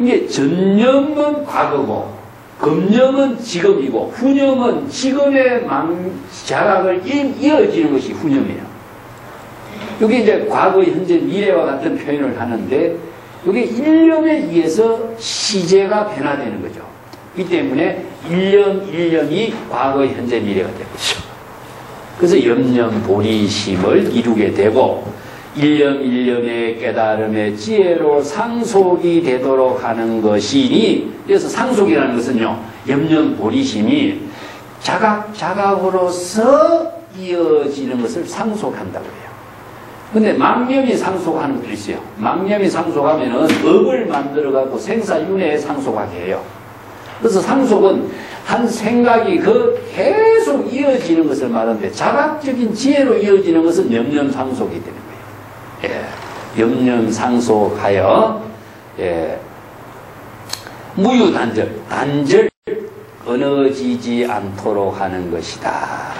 이게 전념은 과거고, 검념은 지금이고, 후념은 지금의 자각을 이어지는 것이 후념이에요. 이게 이제 과거, 현재, 미래와 같은 표현을 하는데, 이게 일념에 의해서 시제가 변화되는 거죠. 이 때문에 일념이 과거, 현재, 미래가 되는 거죠. 그래서 염념, 보리심을 이루게 되고, 일념의 깨달음의 지혜로 상속이 되도록 하는 것이니, 그래서 상속이라는 것은요, 염념 보리심이 자각으로서 이어지는 것을 상속한다고 해요. 근데 망념이 상속하는 것도 있어요. 망념이 상속하면은 업을 만들어갖고 생사윤회에 상속하게 해요. 그래서 상속은 한 생각이 계속 이어지는 것을 말하는데, 자각적인 지혜로 이어지는 것은 염념상속이 되는 거예요. 예. 염념상속하여, 예. 무유단절, 단절 끊어지지 않도록 하는 것이다.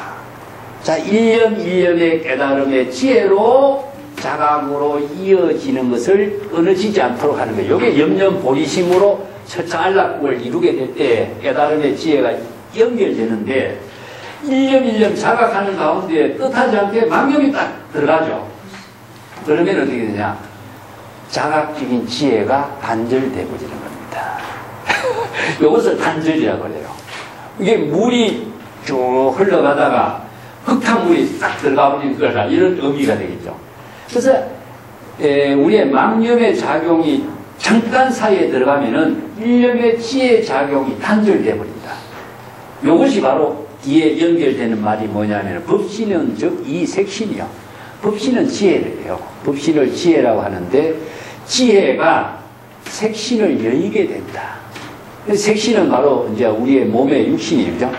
자, 일념 일념의 깨달음의 지혜로 자각으로 이어지는 것을 끊어지지 않도록 하는 거예요. 이게 염념 보리심으로 처차안락국을 이루게 될 때 깨달음의 지혜가 연결되는데, 일념 일념 자각하는 가운데 뜻하지 않게 망념이 딱 들어가죠. 그러면 어떻게 되냐? 자각적인 지혜가 단절되어 버리는 겁니다. 이것을 단절이라고 그래요. 이게 물이 쭉 흘러가다가 흙탕물이 싹 들어가 버리는 거라, 이런 의미가 되겠죠. 그래서 우리의 망념의 작용이 잠깐 사이에 들어가면은 일념의 지혜 작용이 단절되어 버린다. 이것이 바로 뒤에 연결되는 말이 뭐냐면, 법신은 즉 이 색신이요. 법신은 지혜를 해요. 법신을 지혜라고 하는데, 지혜가 색신을 여의게 된다. 색신은 바로 이제 우리의 몸의 육신이죠.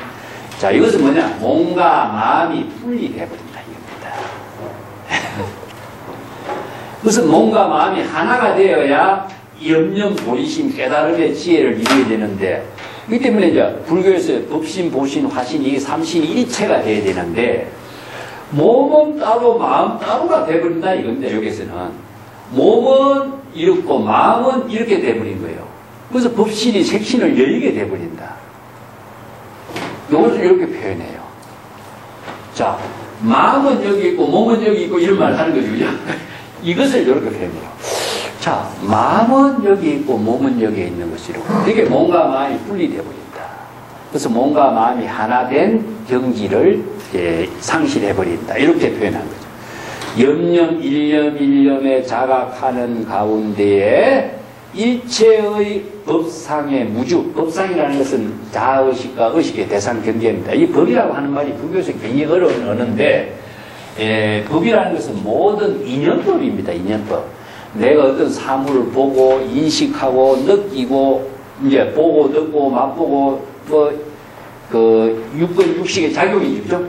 자, 이것은 뭐냐? 몸과 마음이 분리돼 버린다, 이겁니다. 그래서 몸과 마음이 하나가 되어야 염념, 보리심, 깨달음의 지혜를 이루게 되는데, 이 때문에 이제 불교에서 법신, 보신, 화신, 이게 삼신이 일체가 돼야 되는데, 몸은 따로 마음 따로가 돼버린다 이겁니다. 여기서는 몸은 이렇고 마음은 이렇게 돼버린 거예요. 그래서 법신이 색신을 여의게 돼버린다. 이것을 이렇게 표현해요. 자, 마음은 여기 있고 몸은 여기 있고 이런 말 하는 거죠. 이것을 이렇게 표현해요. 자, 마음은 여기 있고 몸은 여기에 있는 것이고, 이게 몸과 마음이 분리되어 버린다. 그래서 몸과 마음이 하나 된 경지를 상실해 버린다. 이렇게 표현한 거죠. 염념 일념 일념에 자각하는 가운데에 일체의 법상의 무주, 법상이라는 것은 자의식과 의식의 대상 경계입니다. 이 법이라고 하는 말이 불교에서 굉장히 어려운 언어인데, 법이라는 것은 모든 인연법입니다. 인연법. 내가 어떤 사물을 보고 인식하고 느끼고 이제 보고 듣고 맛보고 육식의 작용이 있죠.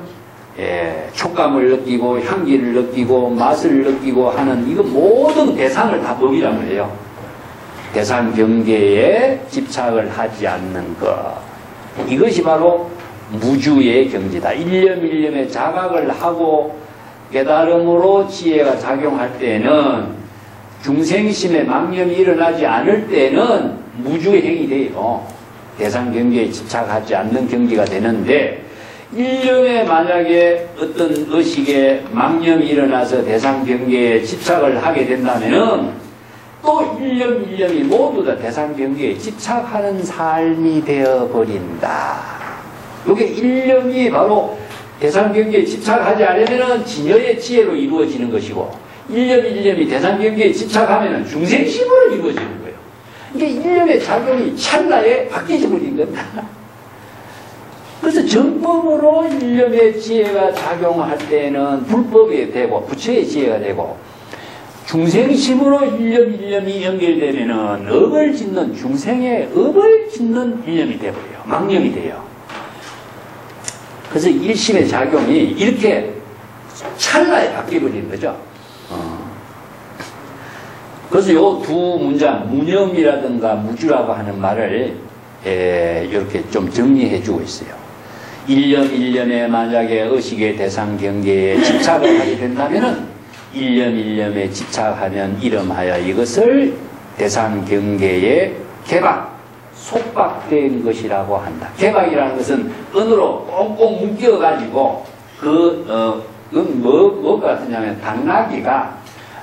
촉감을 느끼고 향기를 느끼고 맛을 느끼고 하는 이거 모든 대상을 다 법이라고 해요. 대상 경계에 집착을 하지 않는 것, 이것이 바로 무주의 경지다. 일념 일념에 자각을 하고 깨달음으로 지혜가 작용할 때는, 중생심의 망념이 일어나지 않을 때는 무주행이 돼요. 대상 경계에 집착하지 않는 경지가 되는데, 일념에 만약에 어떤 의식에 망념이 일어나서 대상 경계에 집착을 하게 된다면은 또 일념 일념이 모두 다 대상 경계에 집착하는 삶이 되어버린다. 이게 일념이 바로 대상 경계에 집착하지 않으면은 진여의 지혜로 이루어지는 것이고, 일념 일념이 대상 경계에 집착하면은 중생심으로 이루어지는 거예요. 이게 일념의 작용이 찰나에 바뀌어 버린 겁니다. 그래서 정법으로 일념의 지혜가 작용할 때는 불법이 되고 부처의 지혜가 되고, 중생심으로 일념이 연결되면은 업을 짓는, 중생의 업을 짓는 일념이 되어버려요. 망념이 돼요. 그래서 일심의 작용이 이렇게 찰나에 바뀌어버리는 거죠. 그래서 요 두 문장, 무념이라든가 무주라고 하는 말을 이렇게 좀 정리해 주고 있어요. 일념 일념에 만약에 의식의 대상 경계에 집착을 하게 된다면은, 일념 일념에 집착하면 이름하여 이것을 대상 경계에 개박, 속박된 것이라고 한다. 개박이라는 것은 은으로 꽁꽁 묶여가지고, 뭐 같으냐면 당나귀가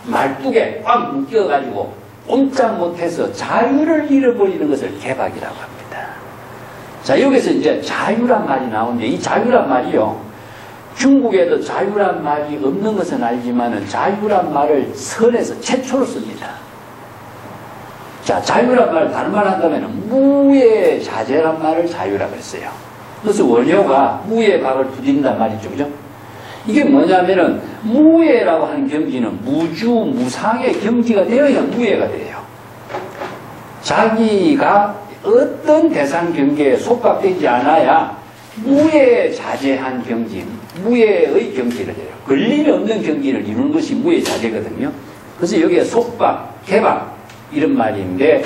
말뚝에 꽉 묶여가지고 꼼짝 못해서 자유를 잃어버리는 것을 개박이라고 합니다. 자, 여기서 이제 자유란 말이 나오는데, 이 자유란 말이요, 중국에도 자유란 말이 없는 것은 알지만은 자유란 말을 선에서 최초로 씁니다. 자, 자유란 말을 다른 말 한다면 무의 자재란 말을 자유라고 했어요. 그래서 원효가 무에 박을 두드린단 말이죠. 그죠? 이게 뭐냐면은 무예라고 하는 경지는 무주, 무상의 경지가 되어야 무예가 돼요. 자기가 어떤 대상 경계에 속박되지 않아야 무예에 자제한 경지, 무예의 경지를 해요. 걸림이 없는 경지를 이루는 것이 무예 자제거든요. 그래서 여기에 속박, 개박 이런 말인데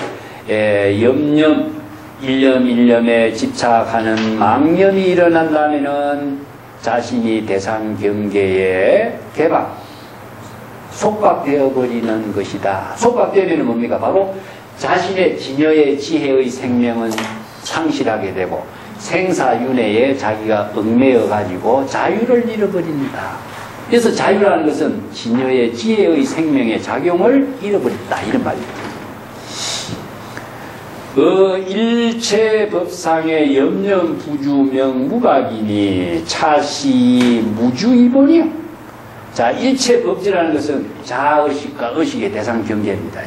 염념, 일념에 집착하는 망념이 일어난다면은 자신이 대상 경계에 개박, 속박되어 버리는 것이다. 속박되면 뭡니까? 바로 자신의 진여의 지혜의 생명은 상실하게 되고 생사윤회에 자기가 얽매여 가지고 자유를 잃어버린다. 그래서 자유라는 것은 진여의 지혜의 생명의 작용을 잃어버린다. 이런 말입니다. 일체 법상의 염념 부주명 무각이니 차시 무주이보니요. 자, 일체 법지라는 것은 자의식과 의식의 대상 경계입니다.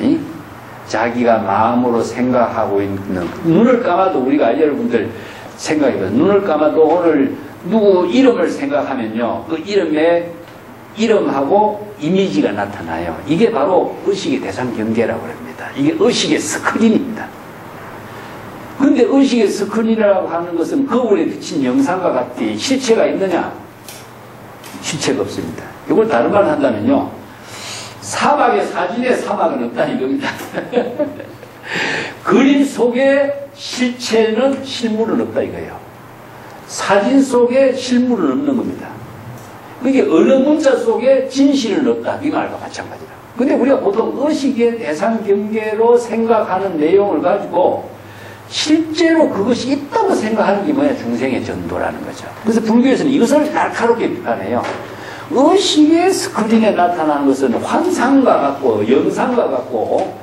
자기가 마음으로 생각하고 있는, 눈을 감아도 우리가 여러분들 생각해봐요. 눈을 감아도 오늘 누구 이름을 생각하면요, 그 이름하고 이미지가 나타나요. 이게 바로 의식의 대상 경계라고 합니다. 이게 의식의 스크린입니다. 근데 의식의 스크린이라고 하는 것은 거울에 비친 영상과 같이 실체가 있느냐? 실체가 없습니다. 이걸 다른 말로 한다면요, 사막의 사진에 사막은 없다 이겁니다. 그림 속에 실체는 실물은 없다 이거예요. 사진 속에 실물은 없는 겁니다. 그게 어느 문자 속에 진실은 없다 이 말과 마찬가지다. 근데 우리가 보통 의식의 대상 경계로 생각하는 내용을 가지고 실제로 그것이 있다고 생각하는 게 뭐냐? 중생의 전도라는 거죠. 그래서 불교에서는 이것을 날카롭게 비판해요. 의식의 스크린에 나타나는 것은 환상과 같고 영상과 같고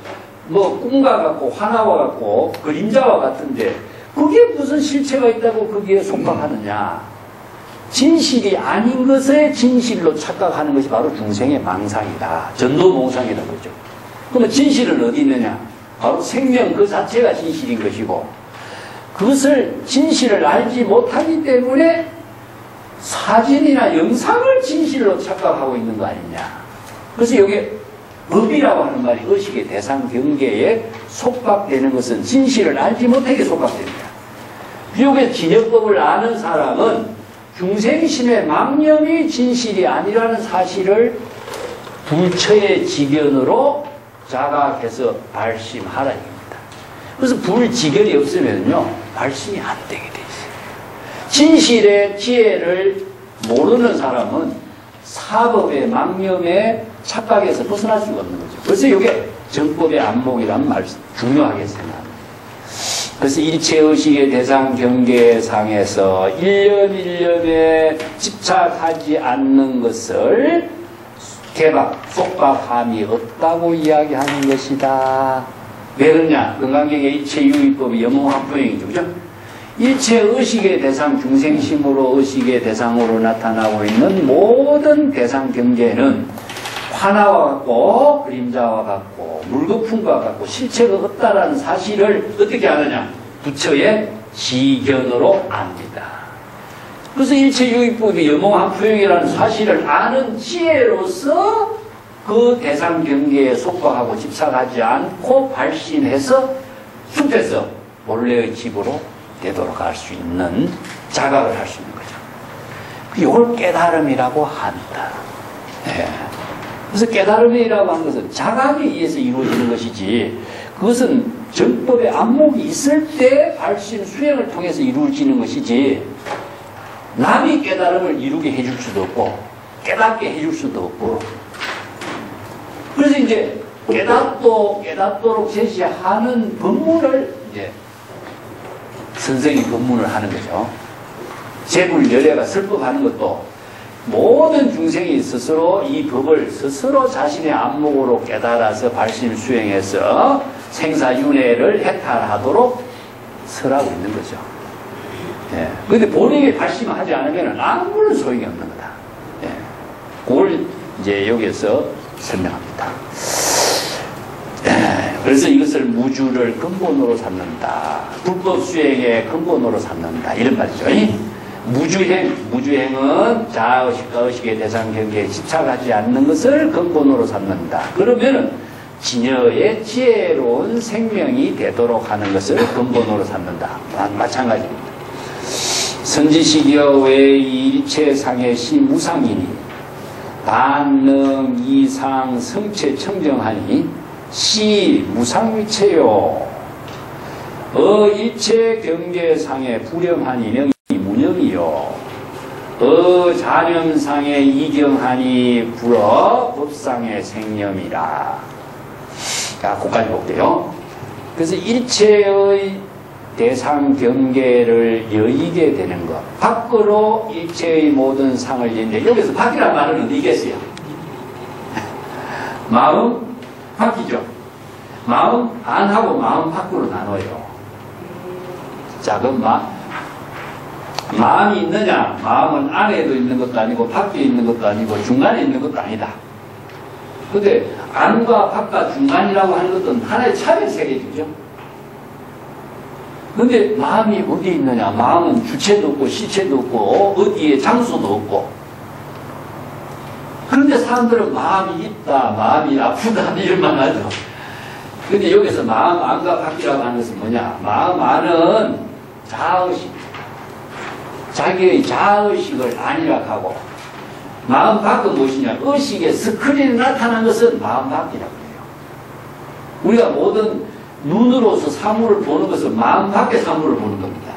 뭐 꿈과 같고 환화와 같고 그림자와 같은데 그게 무슨 실체가 있다고 거기에 속박하느냐? 진실이 아닌 것에 진실로 착각하는 것이 바로 중생의 망상이다. 전도몽상이라고 그러죠. 그러면 진실은 어디 있느냐? 바로 생명 그 자체가 진실인 것이고, 그것을 진실을 알지 못하기 때문에 사진이나 영상을 진실로 착각하고 있는 거 아니냐. 그래서 여기 법이라고 하는 말이 의식의 대상 경계에 속박되는 것은 진실을 알지 못하게 속박됩니다. 비옥의 진역법을 아는 사람은 중생심의 망념이 진실이 아니라는 사실을 불처의 지견으로 자각해서 발심하라 이겁니다. 그래서 불지견이 없으면요 발심이 안 되게 돼 있어요. 진실의 지혜를 모르는 사람은 사법의 망념에 착각해서 벗어날 수가 없는 거죠. 그래서 이게 정법의 안목이라는 말 중요하게 생각합니다. 그래서 일체의식의 대상 경계상에서 일념에 집착하지 않는 것을 개박, 속박함이 없다고 이야기하는 것이다. 왜 그러냐? 건강경의 일체유의법이 염호한포형이죠. 그죠? 일체의식의 대상, 중생심으로 의식의 대상으로 나타나고 있는 모든 대상 경계는 환화와 같고 그림자와 같고 물거품과 같고 실체가 없다라는 사실을 어떻게 아느냐? 부처의 지견으로 압니다. 그래서 일체유의법이 염호한포형이라는 사실을 아는 지혜로서 그 대상 경계에 속박하고 집착하지 않고 발심해서 숲에서 본래의 집으로 되도록 할 수 있는 자각을 할 수 있는 거죠. 이걸 깨달음이라고 한다. 네. 그래서 깨달음이라고 하는 것은 자각에 의해서 이루어지는 것이지, 그것은 정법의 안목이 있을 때 발심 수행을 통해서 이루어지는 것이지, 남이 깨달음을 이루게 해줄 수도 없고 깨닫게 해줄 수도 없고. 그래서 이제 깨닫도록 제시하는 법문을 이제 선생이 법문을 하는 거죠. 제불열애가 설법하는 것도 모든 중생이 스스로 이 법을 스스로 자신의 안목으로 깨달아서 발심 수행해서 생사윤회를 해탈하도록 설하고 있는 거죠. 그런데 예. 본인이 발심하지 않으면 아무런 소용이 없는 거다. 예. 그걸 이제 여기에서 설명합니다. 예. 그래서 이것을 무주를 근본으로 삼는다. 불법 수행의 근본으로 삼는다. 이런 말이죠. 무주행은 자아의식과 의식의 대상 경계에 집착하지 않는 것을 근본으로 삼는다. 그러면은 진여의 지혜로운 생명이 되도록 하는 것을 근본으로 삼는다. 마찬가지입니다. 선지식이여 왜 일체상의 시무상이니 반능 이상 성체 청정하니 시 무상위체요 일체 경계상의 불영하니 명이 무념이요 자념상의 이경하니 불어 법상의 생념이라. 자, 거기까지 볼게요. 그래서 일체의 대상 경계를 여의게 되는 것, 밖으로 일체의 모든 상을 짓는데, 여기서 밖이란 말은 어디겠어요? 마음 밖이죠. 마음 안하고 마음 밖으로 나눠요. 자, 그럼 마음이 있느냐? 마음은 안에도 있는 것도 아니고 밖에 있는 것도 아니고 중간에 있는 것도 아니다. 근데 안과 밖과 중간이라고 하는 것은 하나의 차별 세계죠. 근데 마음이 어디 있느냐? 마음은 주체도 없고 시체도 없고 어디에 장소도 없고. 그런데 사람들은 마음이 있다, 마음이 아프다 이런 말 하죠. 근데 여기서 마음 안과 밖이라고 하는 것은 뭐냐? 마음 안은 자아의식, 자기의 자아의식을 안이라고 하고, 마음 밖은 무엇이냐? 의식의 스크린에 나타난 것은 마음 밖이라고 해요. 우리가 모든 눈으로서 사물을 보는 것은 마음 밖의 사물을 보는 겁니다.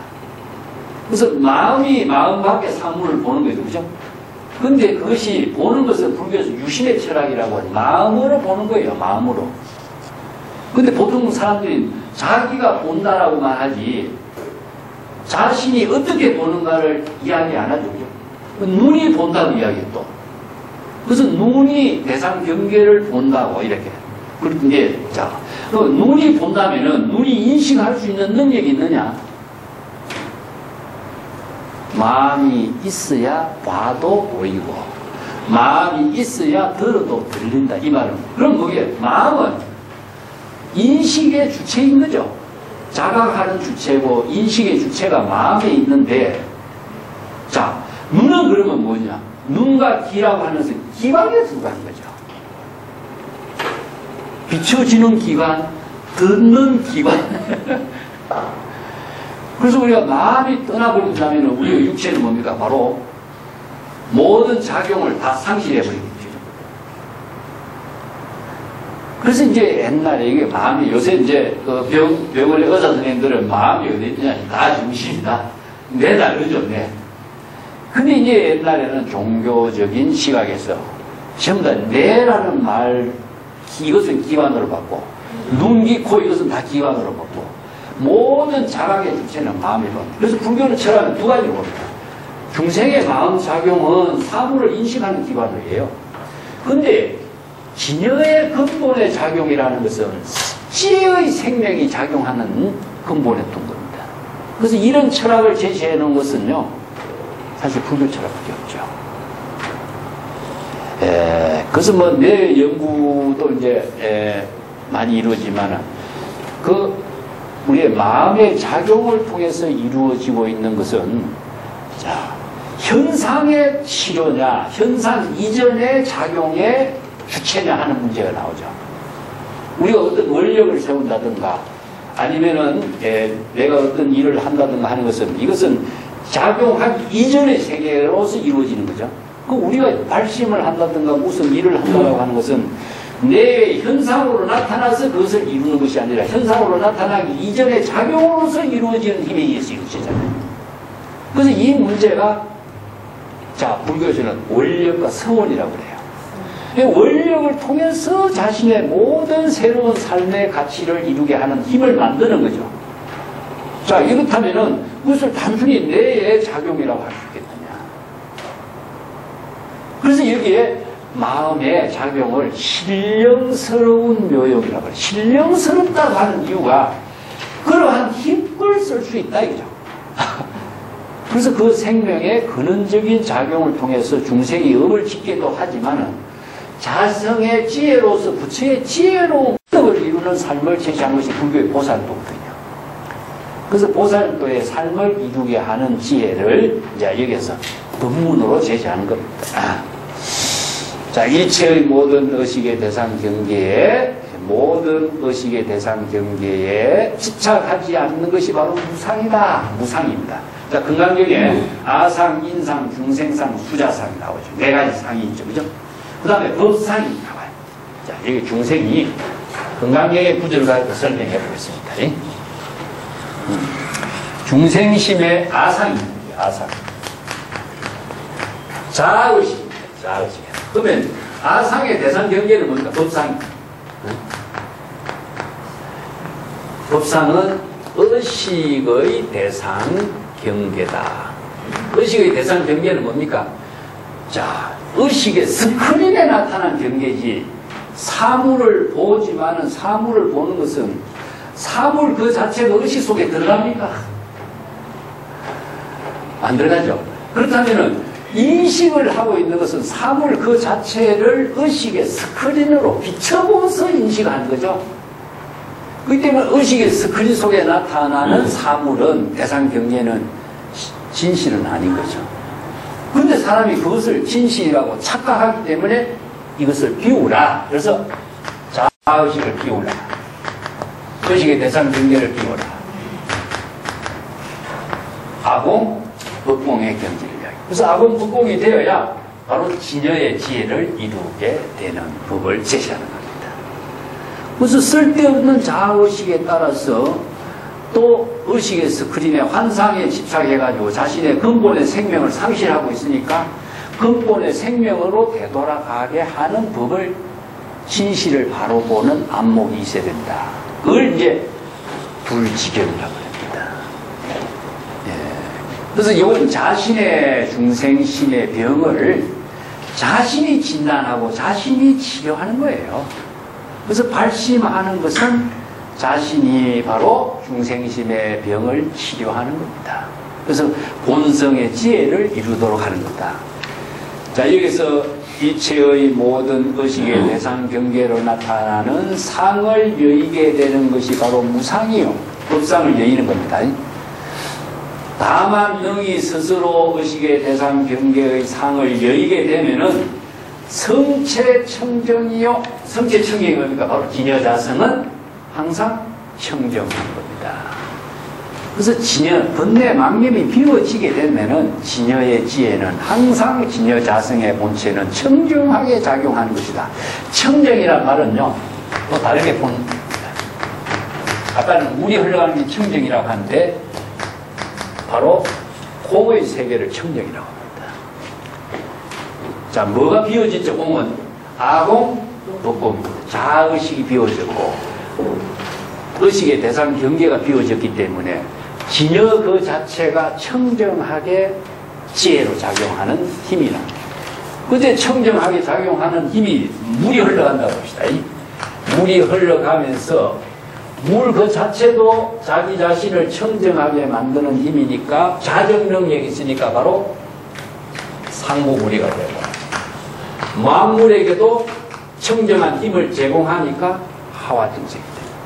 그래서 마음이 마음 밖의 사물을 보는 거죠. 그죠? 근데 그것이 보는 것은 불교에서 유심의 철학이라고 하죠. 마음으로 보는 거예요. 마음으로. 근데 보통 사람들이 자기가 본다라고만 하지 자신이 어떻게 보는가를 이야기 안 하죠. 그죠? 눈이 본다고 이야기해 또. 그래서 눈이 대상 경계를 본다고 이렇게. 그런데 자, 눈이 본다면은 눈이 인식할 수 있는 능력이 있느냐? 마음이 있어야 봐도 보이고 마음이 있어야 들어도 들린다 이 말은. 그럼 그게 마음은 인식의 주체인 거죠. 자각하는 주체고 인식의 주체가 마음에 있는데, 자, 눈은 그러면 뭐냐? 눈과 귀라고 하는 것은 기관에 들어간 거죠. 비춰지는 기관, 듣는 기관. 그래서 우리가 마음이 떠나버린다면 우리가 육체는 뭡니까? 바로 모든 작용을 다 상실해버립니다. 그래서 이제 옛날에 이게 마음이, 요새 이제 그 병원의 의사 선생님들은 마음이 어디 있느냐? 다 중심이다. 내 다르죠, 네. 근데 이제 옛날에는 종교적인 시각에서 전부 다 내라는 말, 이것은 기관으로 받고, 눈, 귀, 코 이것은 다 기관으로 받고, 모든 자각의 주체는 마음이 받고. 그래서 불교는 철학은 두 가지로 봅니다. 중생의 마음 작용은 사물을 인식하는 기관으로 해요. 근데 진여의 근본의 작용이라는 것은 지혜의 생명이 작용하는 근본의 동거입니다. 그래서 이런 철학을 제시해 놓은 것은요, 사실 불교 철학밖에 없죠. 그래서 뭐 내 연구도 이제 많이 이루어지만은 우리의 마음의 작용을 통해서 이루어지고 있는 것은, 자, 현상의 치료냐, 현상 이전의 작용의 주체냐 하는 문제가 나오죠. 우리가 어떤 원력을 세운다든가 아니면은 내가 어떤 일을 한다든가 하는 것은, 이것은 작용하기 이전의 세계로서 이루어지는 거죠. 그 우리가 발심을 한다든가 무슨 일을 한다고 하는 것은 내 현상으로 나타나서 그것을 이루는 것이 아니라 현상으로 나타나기 이전의 작용으로서 이루어지는 힘에 의해서 이루어지잖아요. 그래서 이 문제가, 자, 불교에서는 원력과 서원이라고 그래요. 원력을 통해서 자신의 모든 새로운 삶의 가치를 이루게 하는 힘을 만드는 거죠. 자, 이렇다면은 그것을 단순히 뇌의 작용이라고 할 수 있겠느냐. 그래서 여기에 마음의 작용을 신령스러운 묘용이라고 해요. 신령스럽다고 하는 이유가 그러한 힘을 쓸 수 있다 이거죠. 그래서 그 생명의 근원적인 작용을 통해서 중생이 업을 짓기도 하지만은 자성의 지혜로서 부처의 지혜로 목적을 이루는 삶을 제시한 것이 불교의 보살도거든요. 그래서 보살도의 삶을 이루게 하는 지혜를 이제 여기서 법문으로 제시하는 겁니다. 자, 일체의 모든 의식의 대상 경계에 집착하지 않는 것이 바로 무상이다. 무상입니다. 자, 금강경에 아상, 인상, 중생상, 수자상이 나오죠. 네 가지 상이 있죠. 그죠? 그 다음에 법상이 나와요. 자, 여기 중생이 금강경의 구절을 가지고 설명해 보겠습니다. 중생심의 아상입니다. 아상. 자의식입니다. 자의식. 그러면 아상의 대상 경계는 뭡니까? 법상입니다. 법상은 의식의 대상 경계다. 의식의 대상 경계는 뭡니까? 자, 의식의 스크린에 나타난 경계지, 사물을 보지만은 사물을 보는 것은 사물 그 자체가 의식 속에 들어갑니까? 안 들어가죠. 그렇다면은 인식을 하고 있는 것은 사물 그 자체를 의식의 스크린으로 비춰보면서 인식하는 거죠. 그렇기 때문에 의식의 스크린 속에 나타나는 사물은, 대상 경계는 진실은 아닌 거죠. 그런데 사람이 그것을 진실이라고 착각하기 때문에 이것을 비우라. 그래서 자의식을 비우라. 의식의 대상 경계를 비우라. 아공, 법공의 경지를 이야기. 그래서 아공, 법공이 되어야 바로 진여의 지혜를 이루게 되는 법을 제시하는 겁니다. 그래서 쓸데없는 자의식에 따라서 또 의식의 스크린에 환상에 집착해가지고 자신의 근본의 생명을 상실하고 있으니까 근본의 생명으로 되돌아가게 하는 법을, 진실을 바로 보는 안목이 있어야 된다. 그걸 이제 불지경이라고 합니다. 그래서 이건 자신의 중생심의 병을 자신이 진단하고 자신이 치료하는 거예요. 그래서 발심하는 것은 자신이 바로 중생심의 병을 치료하는 겁니다. 그래서 본성의 지혜를 이루도록 하는 거다. 자, 여기서 이체의 모든 의식의 대상 경계로 나타나는 상을 여의게 되는 것이 바로 무상이요. 법상을 여의는 겁니다. 다만 능히 스스로 의식의 대상 경계의 상을 여의게 되면은 성체 청정이요. 성체 청정이 뭡니까? 바로 진여자성은 항상 청정한 겁니다. 그래서 진여, 번뇌 망념이 비워지게 되면은 진여의 지혜는 항상 진여자성의 본체는 청정하게 작용하는 것이다. 청정이란 말은요, 또 다르게 본, 아까는 물이 흘러가는 게 청정이라고 하는데, 바로 공의 세계를 청정이라고 합니다. 자, 뭐가 비워졌죠? 공은 아공, 법공입니다. 자의식이 비워졌고 의식의 대상 경계가 비워졌기 때문에 진여 그 자체가 청정하게 지혜로 작용하는 힘이라. 그때 청정하게 작용하는 힘이 물이 흘러간다고 합시다. 물이 흘러가면서 물 그 자체도 자기 자신을 청정하게 만드는 힘이니까 자정 능력이 있으니까 바로 상무무리가 되고, 만물에게도 청정한 힘을 제공하니까 하와증생이 됩니다.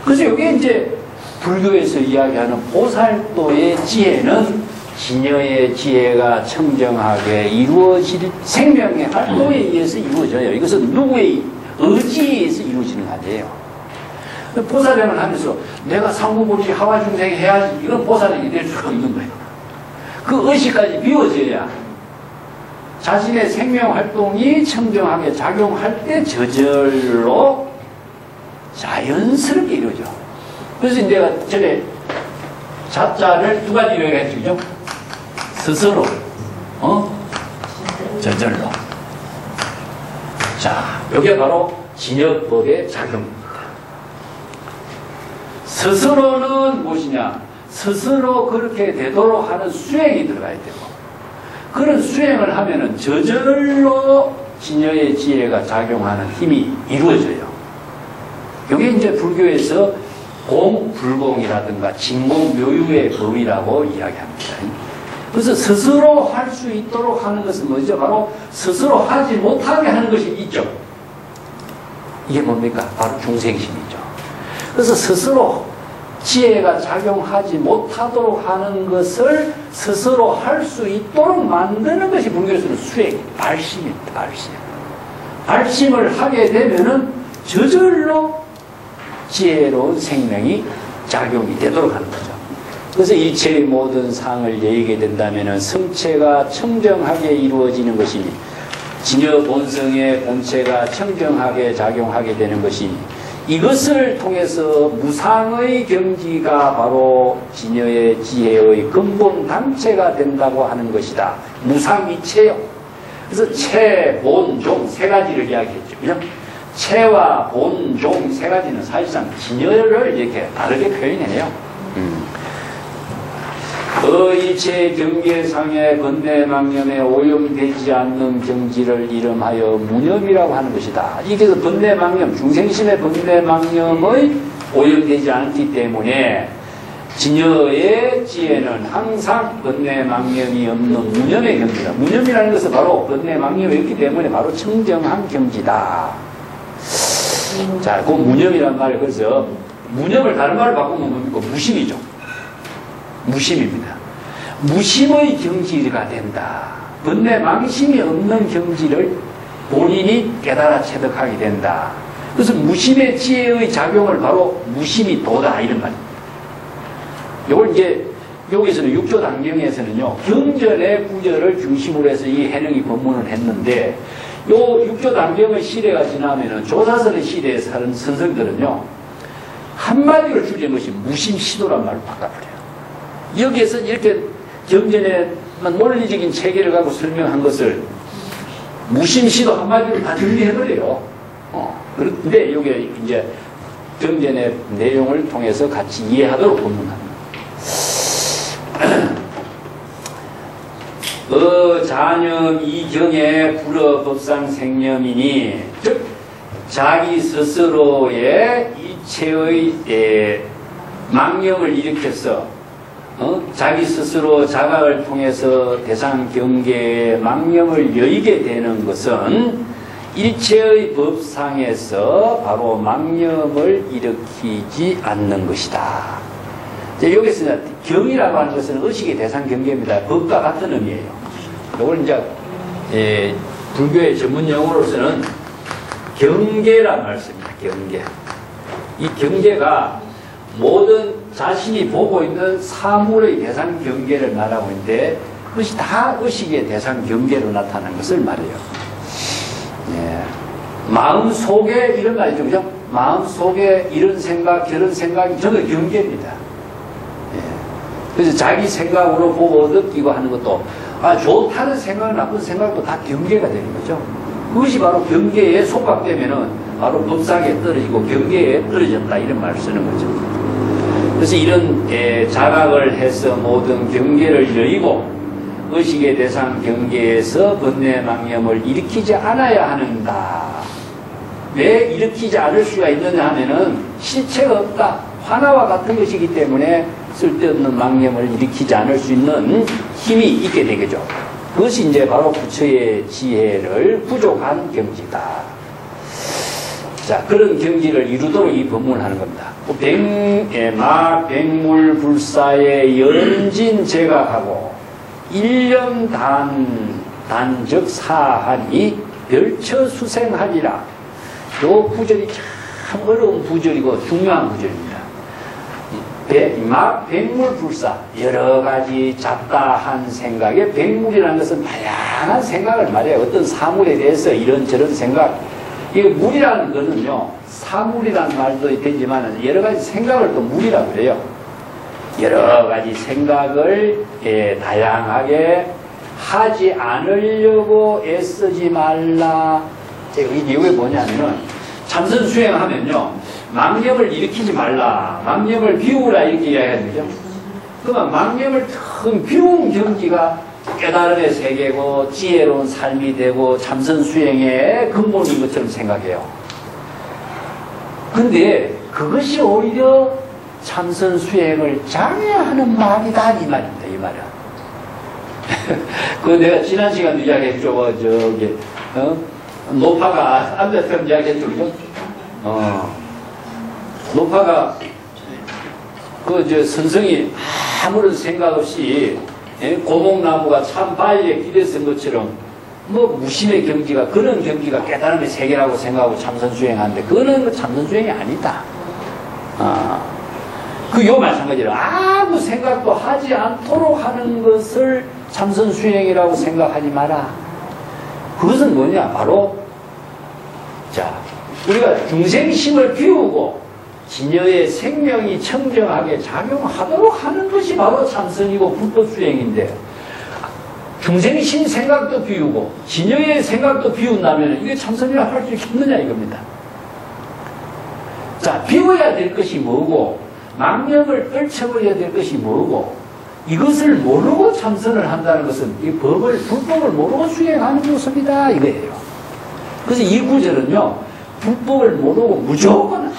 그래서 이게 이제 불교에서 이야기하는 보살도의 지혜는 진여의 지혜가 청정하게 이루어질 생명의 활동에 의해서 이루어져요. 이것은 누구의 의지에 의해서 이루어지는 거 아니에요. 보살행을 하면서 내가 상무무리 하와중생 해야지, 이건 보살행이 될 수가 없는 거예요. 그 의식까지 비워져야 자신의 생명활동이 청정하게 작용할 때 저절로 자연스럽게 이루어져. 그래서 내가 전에 자자를 두 가지로 얘기했죠. 스스로, 저절로. 자, 이게 바로 진여법의 작용입니다. 스스로는 무엇이냐? 스스로 그렇게 되도록 하는 수행이 들어가야 되고, 그런 수행을 하면은 저절로 진여의 지혜가 작용하는 힘이 이루어져요. 이게 이제 불교에서 공불공이라든가 진공묘유의 법이라고 이야기합니다. 그래서 스스로 할 수 있도록 하는 것은 뭐죠? 바로 스스로 하지 못하게 하는 것이 있죠. 이게 뭡니까? 바로 중생심이죠. 그래서 스스로 지혜가 작용하지 못하도록 하는 것을 스스로 할 수 있도록 만드는 것이 불교에서는 수행, 발심입니다. 발심. 발심을 하게 되면은 저절로 지혜로운 생명이 작용이 되도록 하는 거죠. 그래서 일체의 모든 상을 여의게 된다면은 성체가 청정하게 이루어지는 것이니 진여 본성의 본체가 청정하게 작용하게 되는 것이니 이것을 통해서 무상의 경지가 바로 진여의 지혜의 근본 단체가 된다고 하는 것이다. 무상이체요. 그래서 체, 본, 종 세 가지를 이야기했죠. 그죠? 체와 본, 종 세 가지는 사실상 진여를 이렇게 다르게 표현해요. 일체 경계상의 번뇌망념에 오염되지 않는 경지를 이름하여 무념이라고 하는 것이다. 이게 번뇌망념, 중생심의 번뇌망념의 오염되지 않기 때문에 진여의 지혜는 항상 번뇌망념이 없는 무념의 경지다. 무념이라는 것은 바로 번뇌망념이 없기 때문에 바로 청정한 경지다. 자, 그 무념이란 말을 그래서 무념을 다른 말로 바꾸면 뭡니까? 무심이죠. 무심입니다. 무심의 경지가 된다. 번뇌망심이 없는 경지를 본인이 깨달아 체득하게 된다. 그래서 무심의 지혜의 작용을 바로 무심이 도다 이런 말입니다. 이걸 이제 여기서는 육조 단경에서는요 경전의 구절을 중심으로 해서 이 해능이 법문을 했는데 요 육조 단경의 시대가 지나면은 조사설의 시대에 사는 선생들은요 한마디로 줄인 것이 무심시도란 말로 바꿔버려요. 여기에서 이렇게 경전의 논리적인 체계를 갖고 설명한 것을 무심시도 한마디로 다 정리해버려요. 그런데 여기 이제 경전의 내용을 통해서 같이 이해하도록 법문합니다. 자념 이경에 불어 법상 생념이니 즉 자기 스스로의 일체의 망념을 일으켜서 자기 스스로 자각을 통해서 대상 경계의 망념을 여의게 되는 것은 일체의 법상에서 바로 망념을 일으키지 않는 것이다. 여기서 경이라고 하는 것은 의식의 대상 경계입니다. 법과 같은 의미예요. 이걸 이제 불교의 전문 용어로서는 경계란 말을 씁니다. 경계. 이 경계가 모든 자신이 보고 있는 사물의 대상 경계를 말하고 있는데 그것이 다 의식의 대상 경계로 나타나는 것을 말해요. 마음 속에 이런 말이죠. 그죠? 마음 속에 이런 생각, 저런 생각이 전부 경계입니다. 그래서 자기 생각으로 보고 느끼고 하는 것도 좋다는 생각, 나쁜 생각도 다 경계가 되는 거죠. 그것이 바로 경계에 속박되면은 바로 법상에 떨어지고 경계에 떨어졌다 이런 말을 쓰는 거죠. 그래서 이런 자각을 해서 모든 경계를 여의고 의식의 대상 경계에서 번뇌망념을 일으키지 않아야 하는다. 왜 일으키지 않을 수가 있느냐 하면은 실체가 없다. 화나와 같은 것이기 때문에 쓸데없는 망념을 일으키지 않을 수 있는 힘이 있게 되겠죠. 그것이 이제 바로 부처의 지혜를 부족한 경지다. 자, 그런 경지를 이루도록 이 법문을 하는 겁니다. 백물불사의 연진 제각하고 일념 단적 사하니 별처 수생하리라. 요 구절이 참 어려운 구절이고 중요한 구절입니다. 백물불사 여러 가지 잡다한 생각에 백물이라는 것은 다양한 생각을 말해요. 어떤 사물에 대해서 이런저런 생각. 이게 물이라는 거는요 사물이라는 말도 되지만 여러 가지 생각을 또 물이라고 그래요. 여러 가지 생각을 다양하게 하지 않으려고 애쓰지 말라. 이게 왜 뭐냐면은 참선 수행하면요 망념을 일으키지 말라, 망념을 비우라 이렇게 이야기하는 거죠. 그러면 망념을 텅 비운 경지가 깨달음의 세계고 지혜로운 삶이 되고 참선 수행의 근본인 것처럼 생각해요. 근데 그것이 오히려 참선 수행을 장애하는 말이다 이 말입니다. 이 말은. 그 내가 지난 시간도 이야기했죠. 저기 노파가 앉아서 이야기했죠. 그죠? 노파가 선성이 아무런 생각 없이 고목나무가 참바위에 기대선 것처럼 무심의 경지가 그런 경지가 깨달음의 세계라고 생각하고 참선수행하는데 그거는 참선수행이 아니다. 그요 마찬가지로 아무 생각도 하지 않도록 하는 것을 참선수행이라고 생각하지 마라. 그것은 뭐냐? 바로 우리가 중생심을 비우고 진여의 생명이 청정하게 작용하도록 하는 것이 바로 참선이고 불법수행인데, 중생심 생각도 비우고 진여의 생각도 비운다면 이게 참선이라 할 수 있겠느냐 이겁니다. 비워야 될 것이 뭐고 망념을 떨쳐버려야 될 것이 뭐고, 이것을 모르고 참선을 한다는 것은 이 불법을 모르고 수행하는 모습이다 이거예요. 그래서 이 구절은요, 불법을 모르고 무조건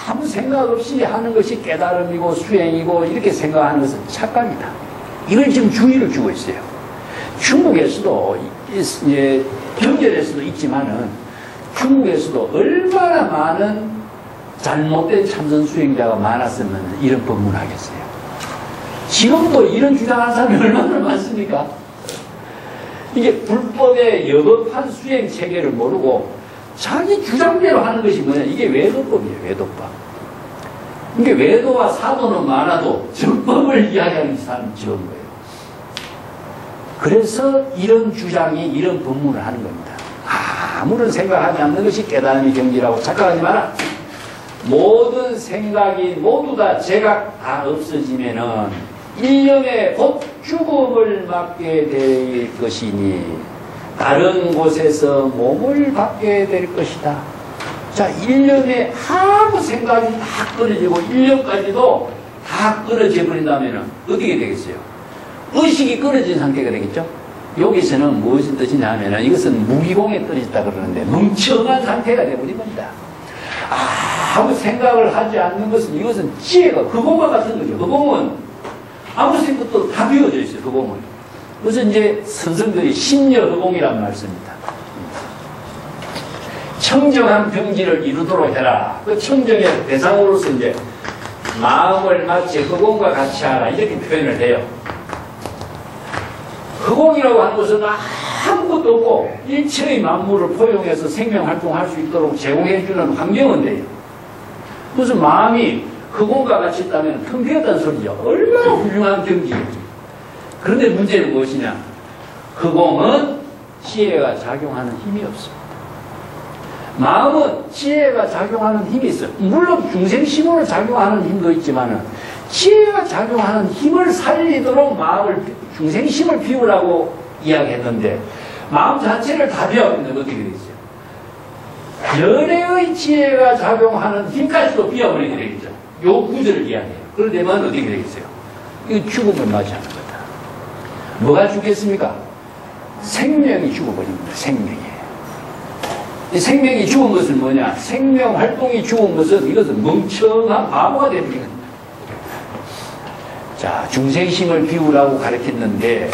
아무 생각 없이 하는 것이 깨달음이고 수행이고 이렇게 생각하는 것은 착각이다. 이걸 지금 주의를 주고 있어요. 중국에서도 경전에서도 있지만은 중국에서도 얼마나 많은 잘못된 참선 수행자가 많았으면 이런 법문을 하겠어요. 지금도 이런 주장하는 사람이 얼마나 많습니까? 이게 불법의 여법한 수행 체계를 모르고 자기 주장대로 하는 것이 뭐냐? 이게 외도법이에요. 외도법. 이게 외도와 사도는 많아도 정법을 이야기하는 사람은 적은 거예요. 그래서 이런 주장이 이런 법문을 하는 겁니다. 아무런 생각하지 않는 것이 깨달음의 경지라고 착각하지 마라. 모든 생각이 모두 다 제각 다 없어지면은 일념에 곧 죽음을 맞게 될 것이니 다른 곳에서 몸을 받게 될 것이다. 일념에 아무 생각이 다 끊어지고 일념까지도 다 끊어져 버린다면 어떻게 되겠어요? 의식이 끊어진 상태가 되겠죠? 여기서는 무엇이 뜻이냐 하면 이것은 무기공에 떨어졌다 그러는데 멍청한 상태가 되어버린 겁니다. 아무 생각을 하지 않는 것은 이것은 지혜가 흑공과 같은 거죠. 흑공은 아무 생각도 다 비워져 있어요. 흑공은. 그래서 이제 선생들이 심려 흑공이란 말 씁니다. 청정한 병지를 이루도록 해라. 그 청정의 대상으로서 이제 마음을 마치 흑공과 같이 하라 이렇게 표현을 해요. 흑공이라고 하는 것은 아무것도 없고 일체의 만물을 포용해서 생명활동할 수 있도록 제공해주는 환경은 돼요. 그래서 마음이 흑공과 같이 있다면 텅 비었다는 소리죠. 얼마나 훌륭한 경지겠죠. 그런데 문제는 무엇이냐? 흑공은 지혜가 작용하는 힘이 없습니다. 마음은 지혜가 작용하는 힘이 있어요. 물론 중생심으로 작용하는 힘도 있지만 지혜가 작용하는 힘을 살리도록 마음을 중생심을 비우라고 이야기했는데 마음 자체를 다 비워버리면 어떻게 되겠어요? 열애의 지혜가 작용하는 힘까지도 비워버리게 되겠죠. 요 구절을 이야기해요. 그러려면 어떻게 되겠어요? 이거 죽음을 맞이하는 거다. 뭐가 죽겠습니까? 생명이 죽어버립니다. 생명이. 이 생명이 죽은 것은 뭐냐? 생명 활동이 죽은 것은 이것은 멍청한 바보가 되는 겁니다. 중생심을 비우라고 가르쳤는데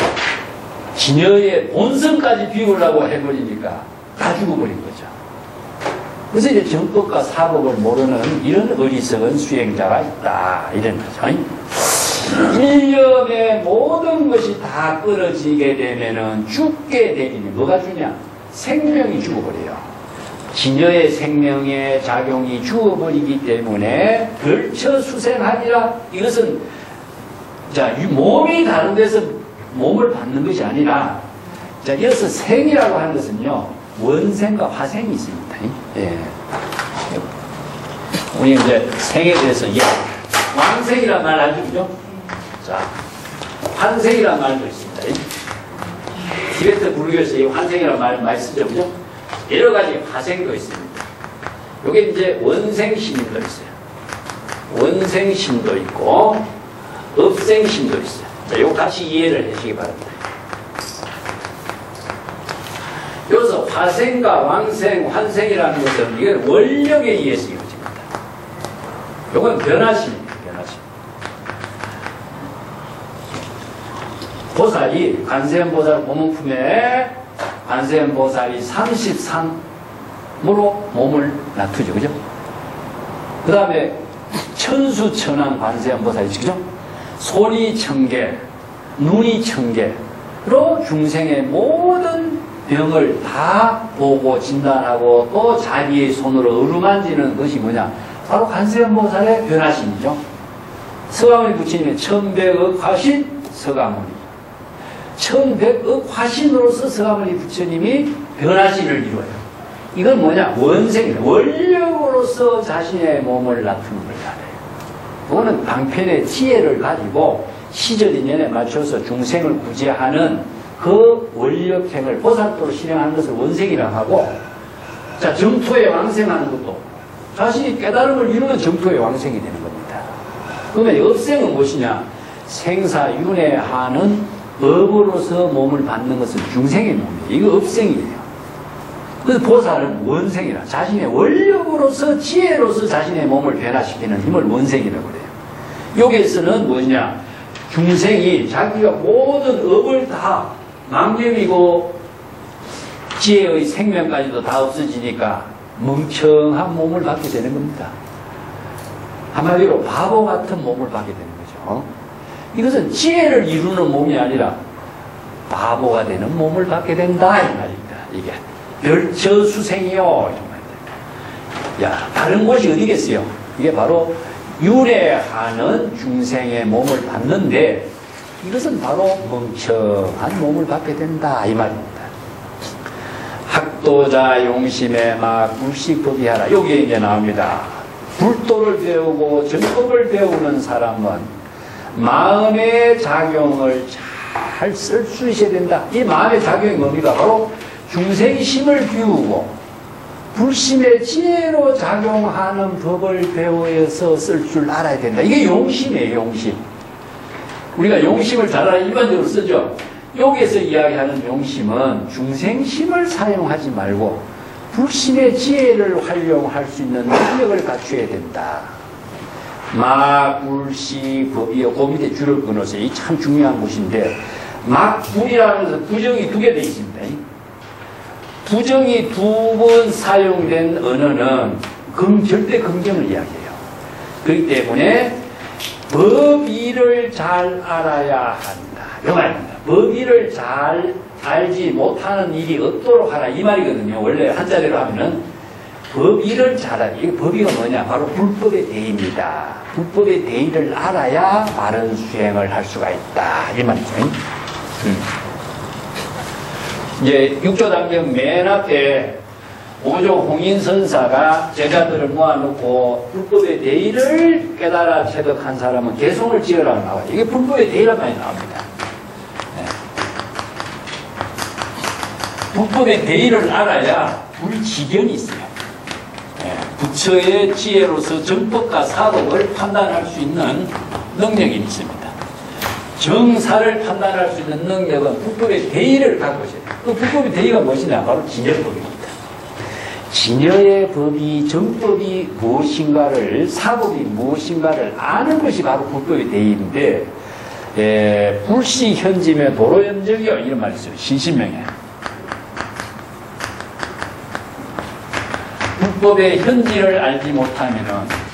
진여의 본성까지 비우려고 해버리니까 다 죽어버린 거죠. 그래서 이제 정법과 사법을 모르는 이런 어리석은 수행자가 있다. 이런 거죠. 일념의 모든 것이 다 끊어지게 되면은 죽게 되니 뭐가 주냐? 생명이 죽어버려요. 진여의 생명의 작용이 죽어버리기 때문에 걸쳐 수생하니라. 이것은 몸이 다른 데서 몸을 받는 것이 아니라 이어서 생이라고 하는 것은요 원생과 화생이 있습니다. 예. 우리 이제 생에 대해서 왕생이란 말 알죠? 그죠? 환생이란 말도 있습니다. 티베트 불교에서 이 환생이란 말 많이 쓰죠? 그죠? 여러 가지 화생도 있습니다. 요게 이제 원생심도 있어요. 원생심도 있고 업생심도 있어요. 요거 같이 이해를 해주시기 바랍니다. 여기서 화생과 왕생, 환생이라는 것은 이건 원력에 의해서 이루어집니다. 요건 변화심입니다. 변화심. 보살이 관세음보살 고문품에 관세음보살이 33으로 몸을 놔두죠. 그죠? 그 다음에 천수천왕 관세음보살이 그죠? 손이 천개, 눈이 천개로 중생의 모든 병을 다 보고 진단하고 또 자기의 손으로 어루만지는 것이 뭐냐? 바로 관세음보살의 변화심이죠. 서가모니 부처님의 천백억 화신 서가모니. 천백억 화신으로서 서가모니 부처님이 변화신을 이루어요. 이건 뭐냐? 원생이다. 원력으로서 자신의 몸을 나타내는 걸 잘해요. 그거는 방편의 지혜를 가지고 시절 인연에 맞춰서 중생을 구제하는 그 원력행을 보살도로 실행하는 것을 원생이라고 하고, 자, 정토에 왕생하는 것도 자신이 깨달음을 이루는 정토에 왕생이 되는 겁니다. 그러면 업생은 무엇이냐? 생사윤회하는 업으로서 몸을 받는 것은 중생의 몸이에요. 이거 업생이에요. 그래서 보살은 원생이라 자신의 원력으로서 지혜로서 자신의 몸을 변화시키는 힘을 원생이라고 그래요. 여기에서는 뭐냐? 중생이 자기가 모든 업을 다 망념이고 지혜의 생명까지도 다 없어지니까 멍청한 몸을 받게 되는 겁니다. 한마디로 바보 같은 몸을 받게 되는 거죠. 이것은 지혜를 이루는 몸이 아니라 바보가 되는 몸을 받게 된다 이 말입니다. 이게 별처수생이요. 야, 다른 곳이 어디겠어요? 이게 바로 윤회하는 중생의 몸을 받는데 이것은 바로 멍청한 몸을 받게 된다 이 말입니다. 학도자 용심에 막 불식법이하라. 여기에 이제 나옵니다. 불도를 배우고 정법을 배우는 사람은 마음의 작용을 잘 쓸 수 있어야 된다. 이 마음의 작용이 뭡니까? 바로 중생의 심을 비우고 불심의 지혜로 작용하는 법을 배워서 쓸 줄 알아야 된다. 이게 용심이에요. 용심. 우리가 용심을 잘 알아 일반적으로 쓰죠. 여기에서 이야기하는 용심은 중생심을 사용하지 말고 불심의 지혜를 활용할 수 있는 능력을 갖춰야 된다. 막불시법이요. 그 밑에 줄을 끊어서 이 참 중요한 것인데 막불이라는 것은 부정이 2개 되어 있습니다. 부정이 2번 사용된 언어는 절대 긍정을 이야기해요. 그렇기 때문에 법의를 잘 알아야 한다. 이 말입니다. 법의를 잘 알지 못하는 일이 없도록 하라. 이 말이거든요. 원래 한자리로 하면은 법의를 잘 알아야. 이 법의가 뭐냐? 바로 불법의 대의입니다. 불법의 대의를 알아야 바른 수행을 할 수가 있다. 이 말이죠. 이제 육조당경 맨 앞에 오조 홍인선사가 제자들을 모아놓고 불법의 대의를 깨달아 체득한 사람은 개송을 지으라고 나와요. 이게 불법의 대의란 말이 나옵니다. 네. 불법의 대의를 알아야 불지견이 있어요. 네. 부처의 지혜로서 정법과 사법을 판단할 수 있는 능력이 있습니다. 정사를 판단할 수 있는 능력은 불법의 대의를 갖고 있어요. 그 불법의 대의가 무엇이냐? 바로 진여법입니다. 진여의 법이 정법이 무엇인가를 사법이 무엇인가를 아는 것이 바로 불법의 대의인데 불시현지며 도로염적이요 이런 말이 있어요. 신신명에 불법의 현지를 알지 못하면은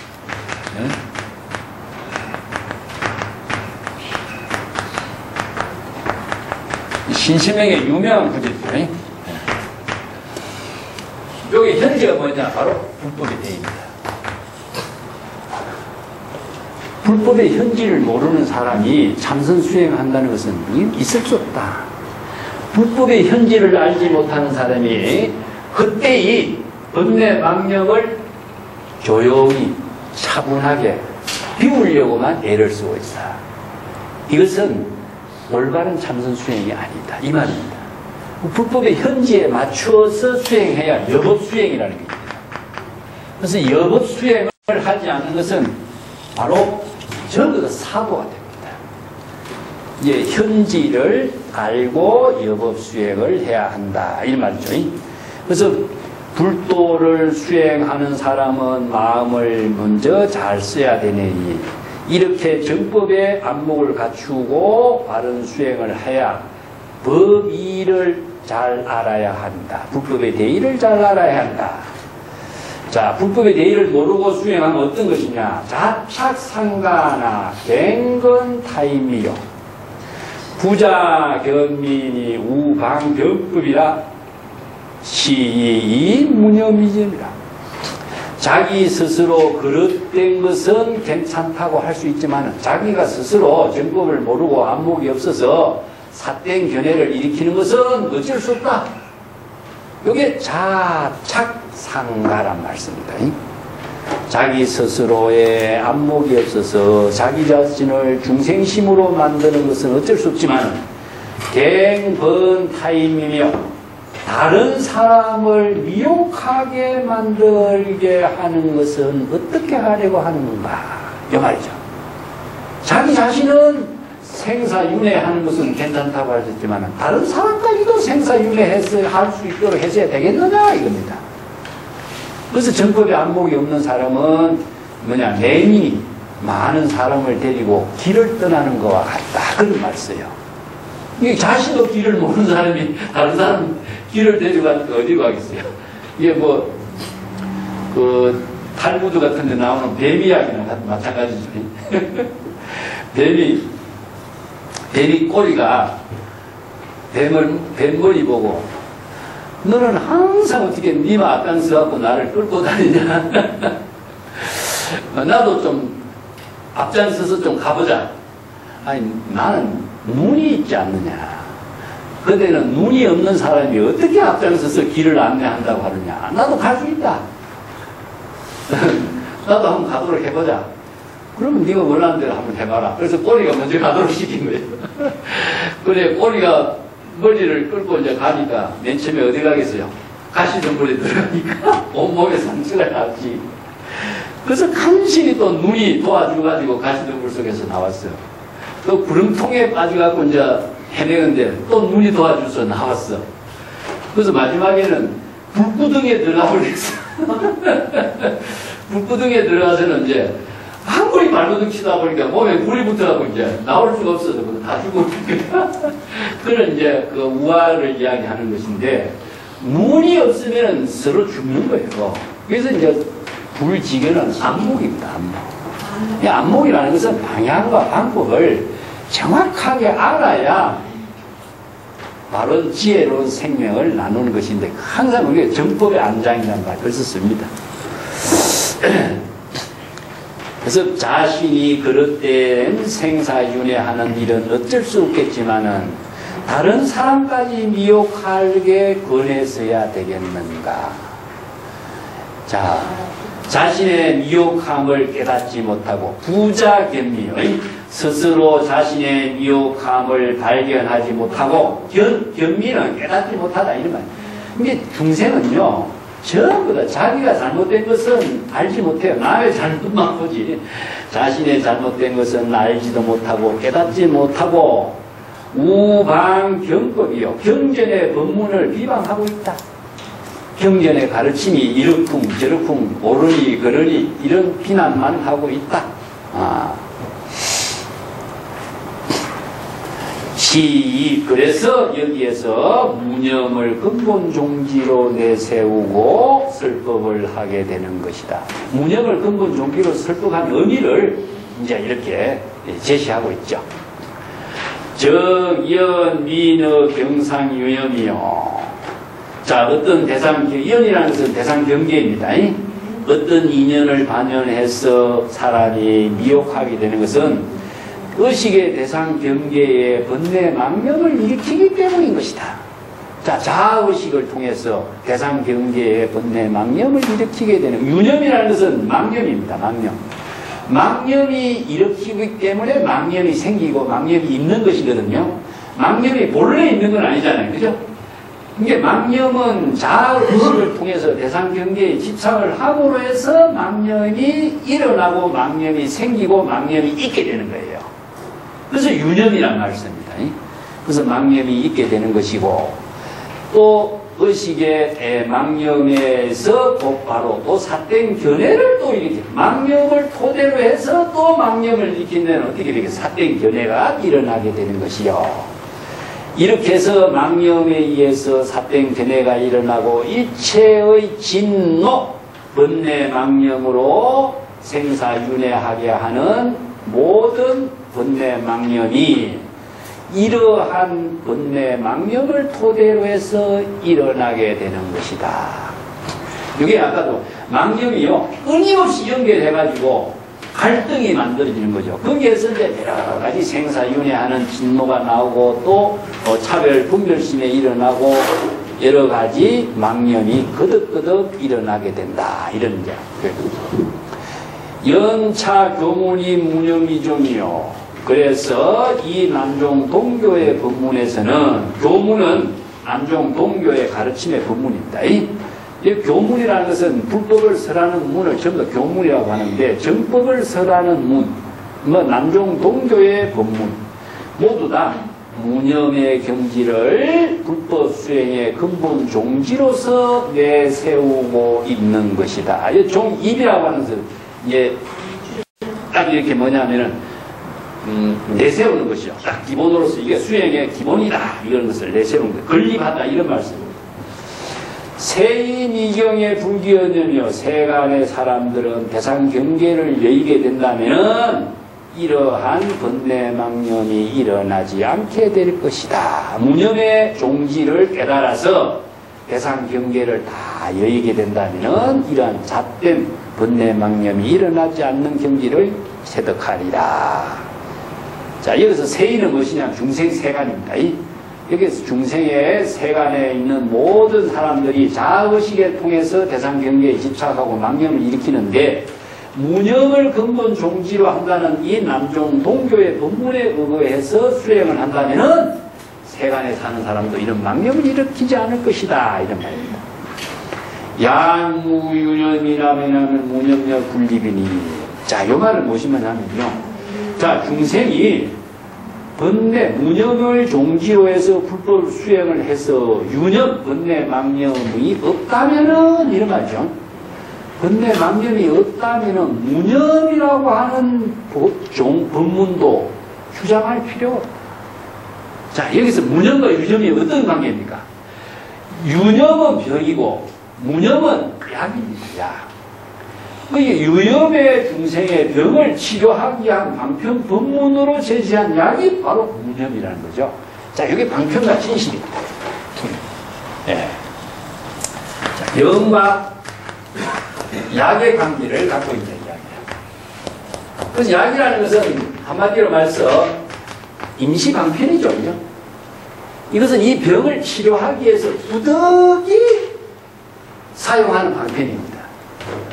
신신명의 유명한 구절이죠. 여기 현지가 뭐냐? 바로 불법의 대의입니다. 불법의 현지를 모르는 사람이 참선 수행한다는 것은 있을 수 없다. 불법의 현지를 알지 못하는 사람이 그때의 번뇌 망령을 조용히 차분하게 비우려고만 애를 쓰고 있어. 이것은 올바른 참선 수행이 아니다. 이 말입니다. 불법의 현지에 맞춰서 수행해야 여법 수행이라는 겁니다. 그래서 여법 수행을 하지 않는 것은 바로 전부 다 사고가 됩니다. 이제 현지를 알고 여법 수행을 해야 한다. 이 말이죠. 그래서 불도를 수행하는 사람은 마음을 먼저 잘 써야 되느니 이렇게 정법의 안목을 갖추고 바른 수행을 해야 법의를 잘 알아야 한다. 불법의 대의를 잘 알아야 한다. 자, 불법의 대의를 모르고 수행하면 어떤 것이냐? 자착상가나 갱건타임이요. 부자 견민이 우방병법이라 시이 무념이점이라. 자기 스스로 그릇된 것은 괜찮다고 할 수 있지만 자기가 스스로 정법을 모르고 안목이 없어서 삿된 견해를 일으키는 것은 어쩔 수 없다. 이게 자착상가란 말씀입니다. 자기 스스로의 안목이 없어서 자기 자신을 중생심으로 만드는 것은 어쩔 수 없지만 갱번타임이며 다른 사람을 미혹하게 만들게 하는 것은 어떻게 하려고 하는 건가? 이 말이죠. 자기 자신은 생사윤회하는 것은 괜찮다고 하셨지만 다른 사람까지도 생사윤회해서 할 수 있도록 해줘야 되겠느냐 이겁니다. 그래서 정법에 안목이 없는 사람은 뭐냐, 맹이 많은 사람을 데리고 길을 떠나는 것과 같다 그런 말 써요. 이게 자신도 길을 모르는 사람이 다른 사람 길을 데리고 가니까 어디 가겠어요? 이게 뭐 그 탈무드 같은 데 나오는 뱀 이야기나 마찬가지죠. 뱀이 꼬리가 뱀머리 보고 너는 항상 어떻게 니마 앞장서갖고 나를 끌고 다니냐. 나도 좀 앞장서서 좀 가보자. 아니 나는 눈이 있지 않느냐. 그대는 눈이 없는 사람이 어떻게 앞장서서 길을 안내한다고 하느냐. 나도 갈 수 있다. 나도 한번 가도록 해보자. 그러면 네가 원하는 대로 한번 해봐라. 그래서 꼬리가 먼저 가도록 시킨 거예요. 그래 꼬리가 머리를 끌고 이제 가니까 맨 처음에 어디 가겠어요? 가시덤불에 들어가니까 온몸에 상처가 났지. 그래서 간신히 또 눈이 도와줘가지고 가시덤불 속에서 나왔어요. 또 구름통에 빠져갖고 이제 헤매는데 또 눈이 도와줘서 나왔어. 그래서 마지막에는 불구덩이에 들어가 버렸어. 불구덩이에 들어가서는 이제 아무리 발버둥 치다 보니까 몸에 물이 붙어갖고 이제 나올 수가 없어서 다 죽어버리니까. 그런 이제 그 우화를 이야기하는 것인데, 눈이 없으면 서로 죽는 거예요. 그래서 이제 불지견은 안목입니다, 안목. 이 안목이라는 것은 방향과 방법을 정확하게 알아야 바른 지혜로운 생명을 나누는 것인데, 항상 우리가 정법의 안장이라는 말을 썼습니다. 그래서 자신이 그릇된 생사윤회하는 일은 어쩔 수 없겠지만은 다른 사람까지 미혹하게 권해서야 되겠는가. 자, 자신의 미혹함을 깨닫지 못하고 부자견미요. 스스로 자신의 미혹함을 발견하지 못하고 견미는 깨닫지 못하다 이런 말. 이게 중생은요. 전부 다 자기가 잘못된 것은 알지 못해요. 남의 잘못만 보지. 자신의 잘못된 것은 알지도 못하고 깨닫지 못하고 우방경법이요. 경전의 법문을 비방하고 있다. 경전의 가르침이 이렇쿵 저렇쿵 옳으니 그러니 이런 비난만 하고 있다. 그래서 여기에서 무념을 근본 종지로 내세우고 설법을 하게 되는 것이다. 무념을 근본 종지로 설법한 의미를 이제 이렇게 제시하고 있죠. 정연 민어 경상유념이요. 자, 어떤 연이라는 것은 대상 경계입니다. 어떤 인연을 반연해서 사람이 미혹하게 되는 것은 의식의 대상 경계에 번뇌 망념을 일으키기 때문인 것이다. 자, 자아의식을 통해서 대상 경계에 번뇌 망념을 일으키게 되는, 유념이라는 것은 망념입니다. 망념이 일으키기 때문에 망념이 생기고 망념이 있는 것이거든요. 망념이 본래 있는 건 아니잖아요. 그죠? 이게 망념은 자아의식을 통해서 대상 경계에 집착을 함으로 해서 망념이 일어나고 망념이 생기고 망념이 있게 되는 거예요. 그래서 유념이란 말을 씁니다. 그래서 망념이 있게 되는 것이고, 또 의식의 망념에서 곧바로 또 삿된 견해를 또 일으키고, 망념을 토대로 해서 또 망념을 일으키면 어떻게 되겠어요? 삿된 견해가 일어나게 되는 것이요. 이렇게 해서 망념에 의해서 삿된 견해가 일어나고 일체의 진노, 번뇌망념으로 생사윤회하게 하는 모든 번뇌망념이 이러한 번뇌망념을 토대로 해서 일어나게 되는 것이다. 이게 아까도 망념이요 끊임없이 연결해가지고 갈등이 만들어지는 거죠. 거기에서 이제 여러 가지 생사윤회하는 진노가 나오고 또 차별 분별심에 일어나고 여러 가지 망념이 거듭거듭 일어나게 된다. 이런 이제 연차 교문이 무념이종이요. 그래서 이 남종 동교의 법문에서는 교문은 남종 동교의 가르침의 법문입니다. 이 교문이라는 것은 불법을 설하는 문을 전부 다 교문이라고 하는데 정법을 설하는 문, 남종 동교의 법문 모두 다 무념의 경지를 불법 수행의 근본 종지로서 내세우고 있는 것이다. 종입이라고 하는 것은 이제 딱 이렇게 뭐냐면은 내세우는 것이죠. 딱 기본으로서 이게 수행의 기본이다. 이런 것을 내세우는 것. 건립하다. 이런 말씀입니다. 세인 이경의 불기언념이요. 세간의 사람들은 대상 경계를 여의게 된다면은 이러한 번뇌망념이 일어나지 않게 될 것이다. 무념의 종지를 깨달아서 대상 경계를 다 여의게 된다면은 이러한 잣된 번뇌망념이 일어나지 않는 경지를 체득하리라. 자, 여기서 세인은 무엇이냐? 중생세간입니다. 여기서 중생의 세간에 있는 모든 사람들이 자의식을 통해서 대상 경계에 집착하고 망념을 일으키는데 무념을 근본 종지로 한다는 이 남종 동교의 법문에 의거해서 수행을 한다면은 세간에 사는 사람도 이런 망념을 일으키지 않을 것이다. 이런 말입니다. 양무유념이라면 무념여 분립이니. 자, 이 말을 보시면 하면요. 자, 중생이 번뇌, 무념을 종지로 해서 불법 수행을 해서 유념, 번뇌, 망념이 없다면은, 이런 말이죠. 번뇌, 망념이 없다면은 무념이라고 하는 법문도 주장할 필요가 없다. 자, 여기서 무념과 유념이 어떤 관계입니까? 유념은 병이고, 무념은 약입니다, 약. 유염의 중생의 병을 치료하기 위한 방편 법문으로 제시한 약이 바로 무념이라는 거죠. 자, 이게 방편과 진실입니다. 네. 자, 병과 약의 관계를 갖고 있는 이야기예요. 그래서 약이라는 것은 한마디로 말해서 임시방편이죠. 그죠? 이것은 이 병을 치료하기 위해서 부득이 사용하는 방편입니다.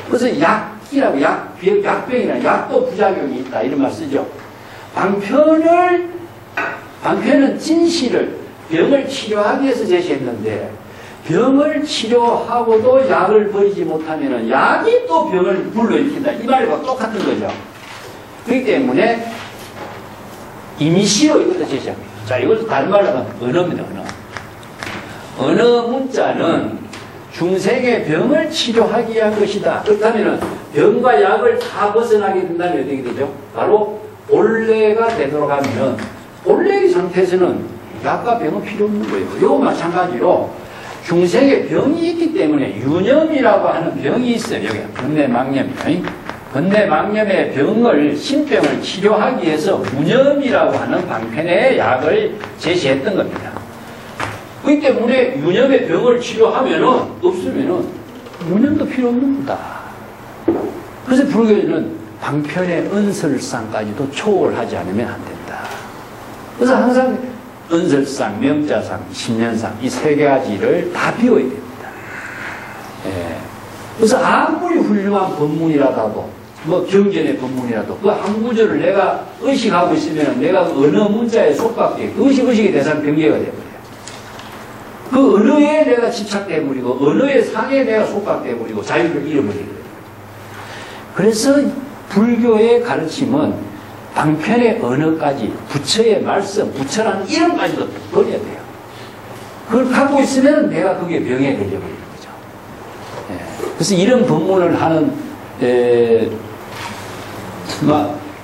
그래서 약이라고, 약병이나 약도 부작용이 있다. 이런 말 쓰죠. 방편은 진실을, 병을 치료하기 위해서 제시했는데, 병을 치료하고도 약을 버리지 못하면 약이 또 병을 불러일으킨다. 이 말과 똑같은 거죠. 그렇기 때문에 임시로 이것도 제시합니다. 자, 이것도 다른 말로 하면 언어입니다. 언어 문자는 중생의 병을 치료하기 위한 것이다. 그렇다면 병과 약을 다 벗어나게 된다면 어떻게 되죠? 바로 본래가 되도록 하면 본래의 상태에서는 약과 병은 필요 없는 거예요. 이거 마찬가지로 중생의 병이 있기 때문에 유념이라고 하는 병이 있어요. 여기 번뇌망념이에요. 번뇌망념의 병을, 신병을 치료하기 위해서 무념이라고 하는 방편의 약을 제시했던 겁니다. 그렇기 때문에 유념의 병을 치료하면은, 없으면은, 무념도 필요 없는 거다. 그래서 불교에는 방편의 은설상까지도 초월하지 않으면 안 된다. 그래서 항상 은설상, 명자상, 십년상, 이 세 가지를 다 비워야 됩니다. 예. 그래서 아무리 훌륭한 법문이라도, 경전의 법문이라도, 그 한 구절을 내가 의식하고 있으면 내가 어느 문자에 속박돼, 의식의 대상 경계가 되어버려요. 그 언어에 내가 집착돼버리고 언어의 상에 내가 속박돼버리고 자유를 잃어버리는 거예요. 그래서 불교의 가르침은 방편의 언어까지 부처의 말씀, 부처라는 이름까지도 버려야 돼요. 그걸 갖고 있으면 내가 그게 병에 걸려버리는 거죠. 예. 그래서 이런 법문을 하는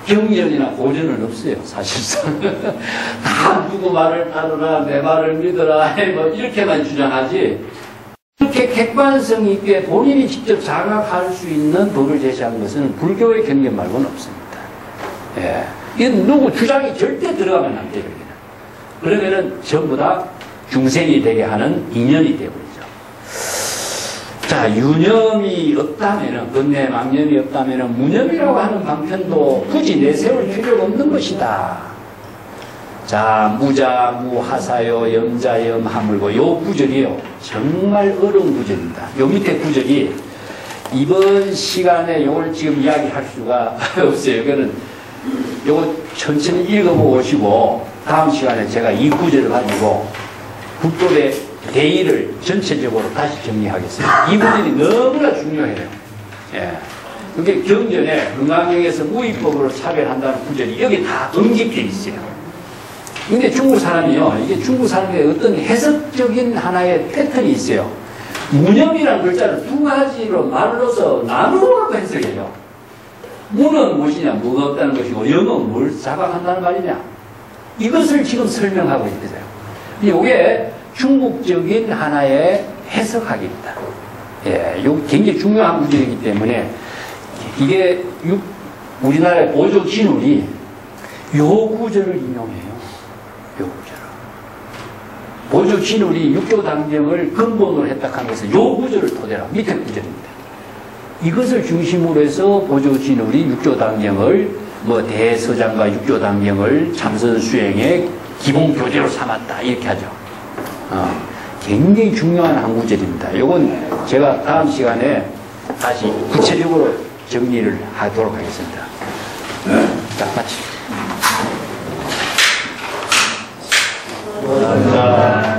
경전이나 고전은 없어요, 사실상. 다 누구 말을 따르라, 내 말을 믿어라, 뭐 이렇게만 주장하지 이렇게 객관성 있게 본인이 직접 자각할 수 있는 법을 제시한 것은 불교의 경전 말고는 없습니다. 예. 이건 누구 주장이 절대 들어가면 안 돼요. 그러면은 전부 다 중생이 되게 하는 인연이 되어버리죠. 자, 유념이 없다면은, 번뇌 망념이 없다면은 무념이라고 하는 방편도 굳이 내세울 필요가 없는 것이다. 자, 무자, 무하사요, 염자염, 하물고, 요 구절이요. 정말 어려운 구절입니다. 요 밑에 구절이 이번 시간에 요걸 지금 이야기할 수가 없어요. 이거는 요거 천천히 읽어보고 오시고, 다음 시간에 제가 이 구절을 가지고 불법의 대의를 전체적으로 다시 정리하겠습니다. 이 구절이 너무나 중요해요. 예. 그게 경전에 금강경에서 무위법으로 차별한다는 구절이 여기 다 응집되어 있어요. 근데 중국 사람이요, 이게 중국 사람의 어떤 해석적인 하나의 패턴이 있어요. 무념이라는 글자를 두 가지로 말로서 나누어갖고 해석해요. 무는 무엇이냐, 무가 없다는 것이고, 염은 뭘 자각한다는 말이냐. 이것을 지금 설명하고 있거든요. 이게 중국적인 하나의 해석학입니다. 예, 이거 굉장히 중요한 구절이기 때문에 이게 우리나라의 보조 진울이 요 구절을 인용해요. 요 구절을. 보조 진울이 육조 당정을 근본으로 했다는 것은 요 구절을 토대로 밑에 구절입니다. 이것을 중심으로 해서 보조 진울이 육조 당정을 대서장과 육조 당정을 참선 수행의 기본 교재로 삼았다 이렇게 하죠. 굉장히 중요한 한 구절입니다. 이건 제가 다음 시간에 다시 구체적으로 정리를 하도록 하겠습니다. 자, 마치. 감사합니다.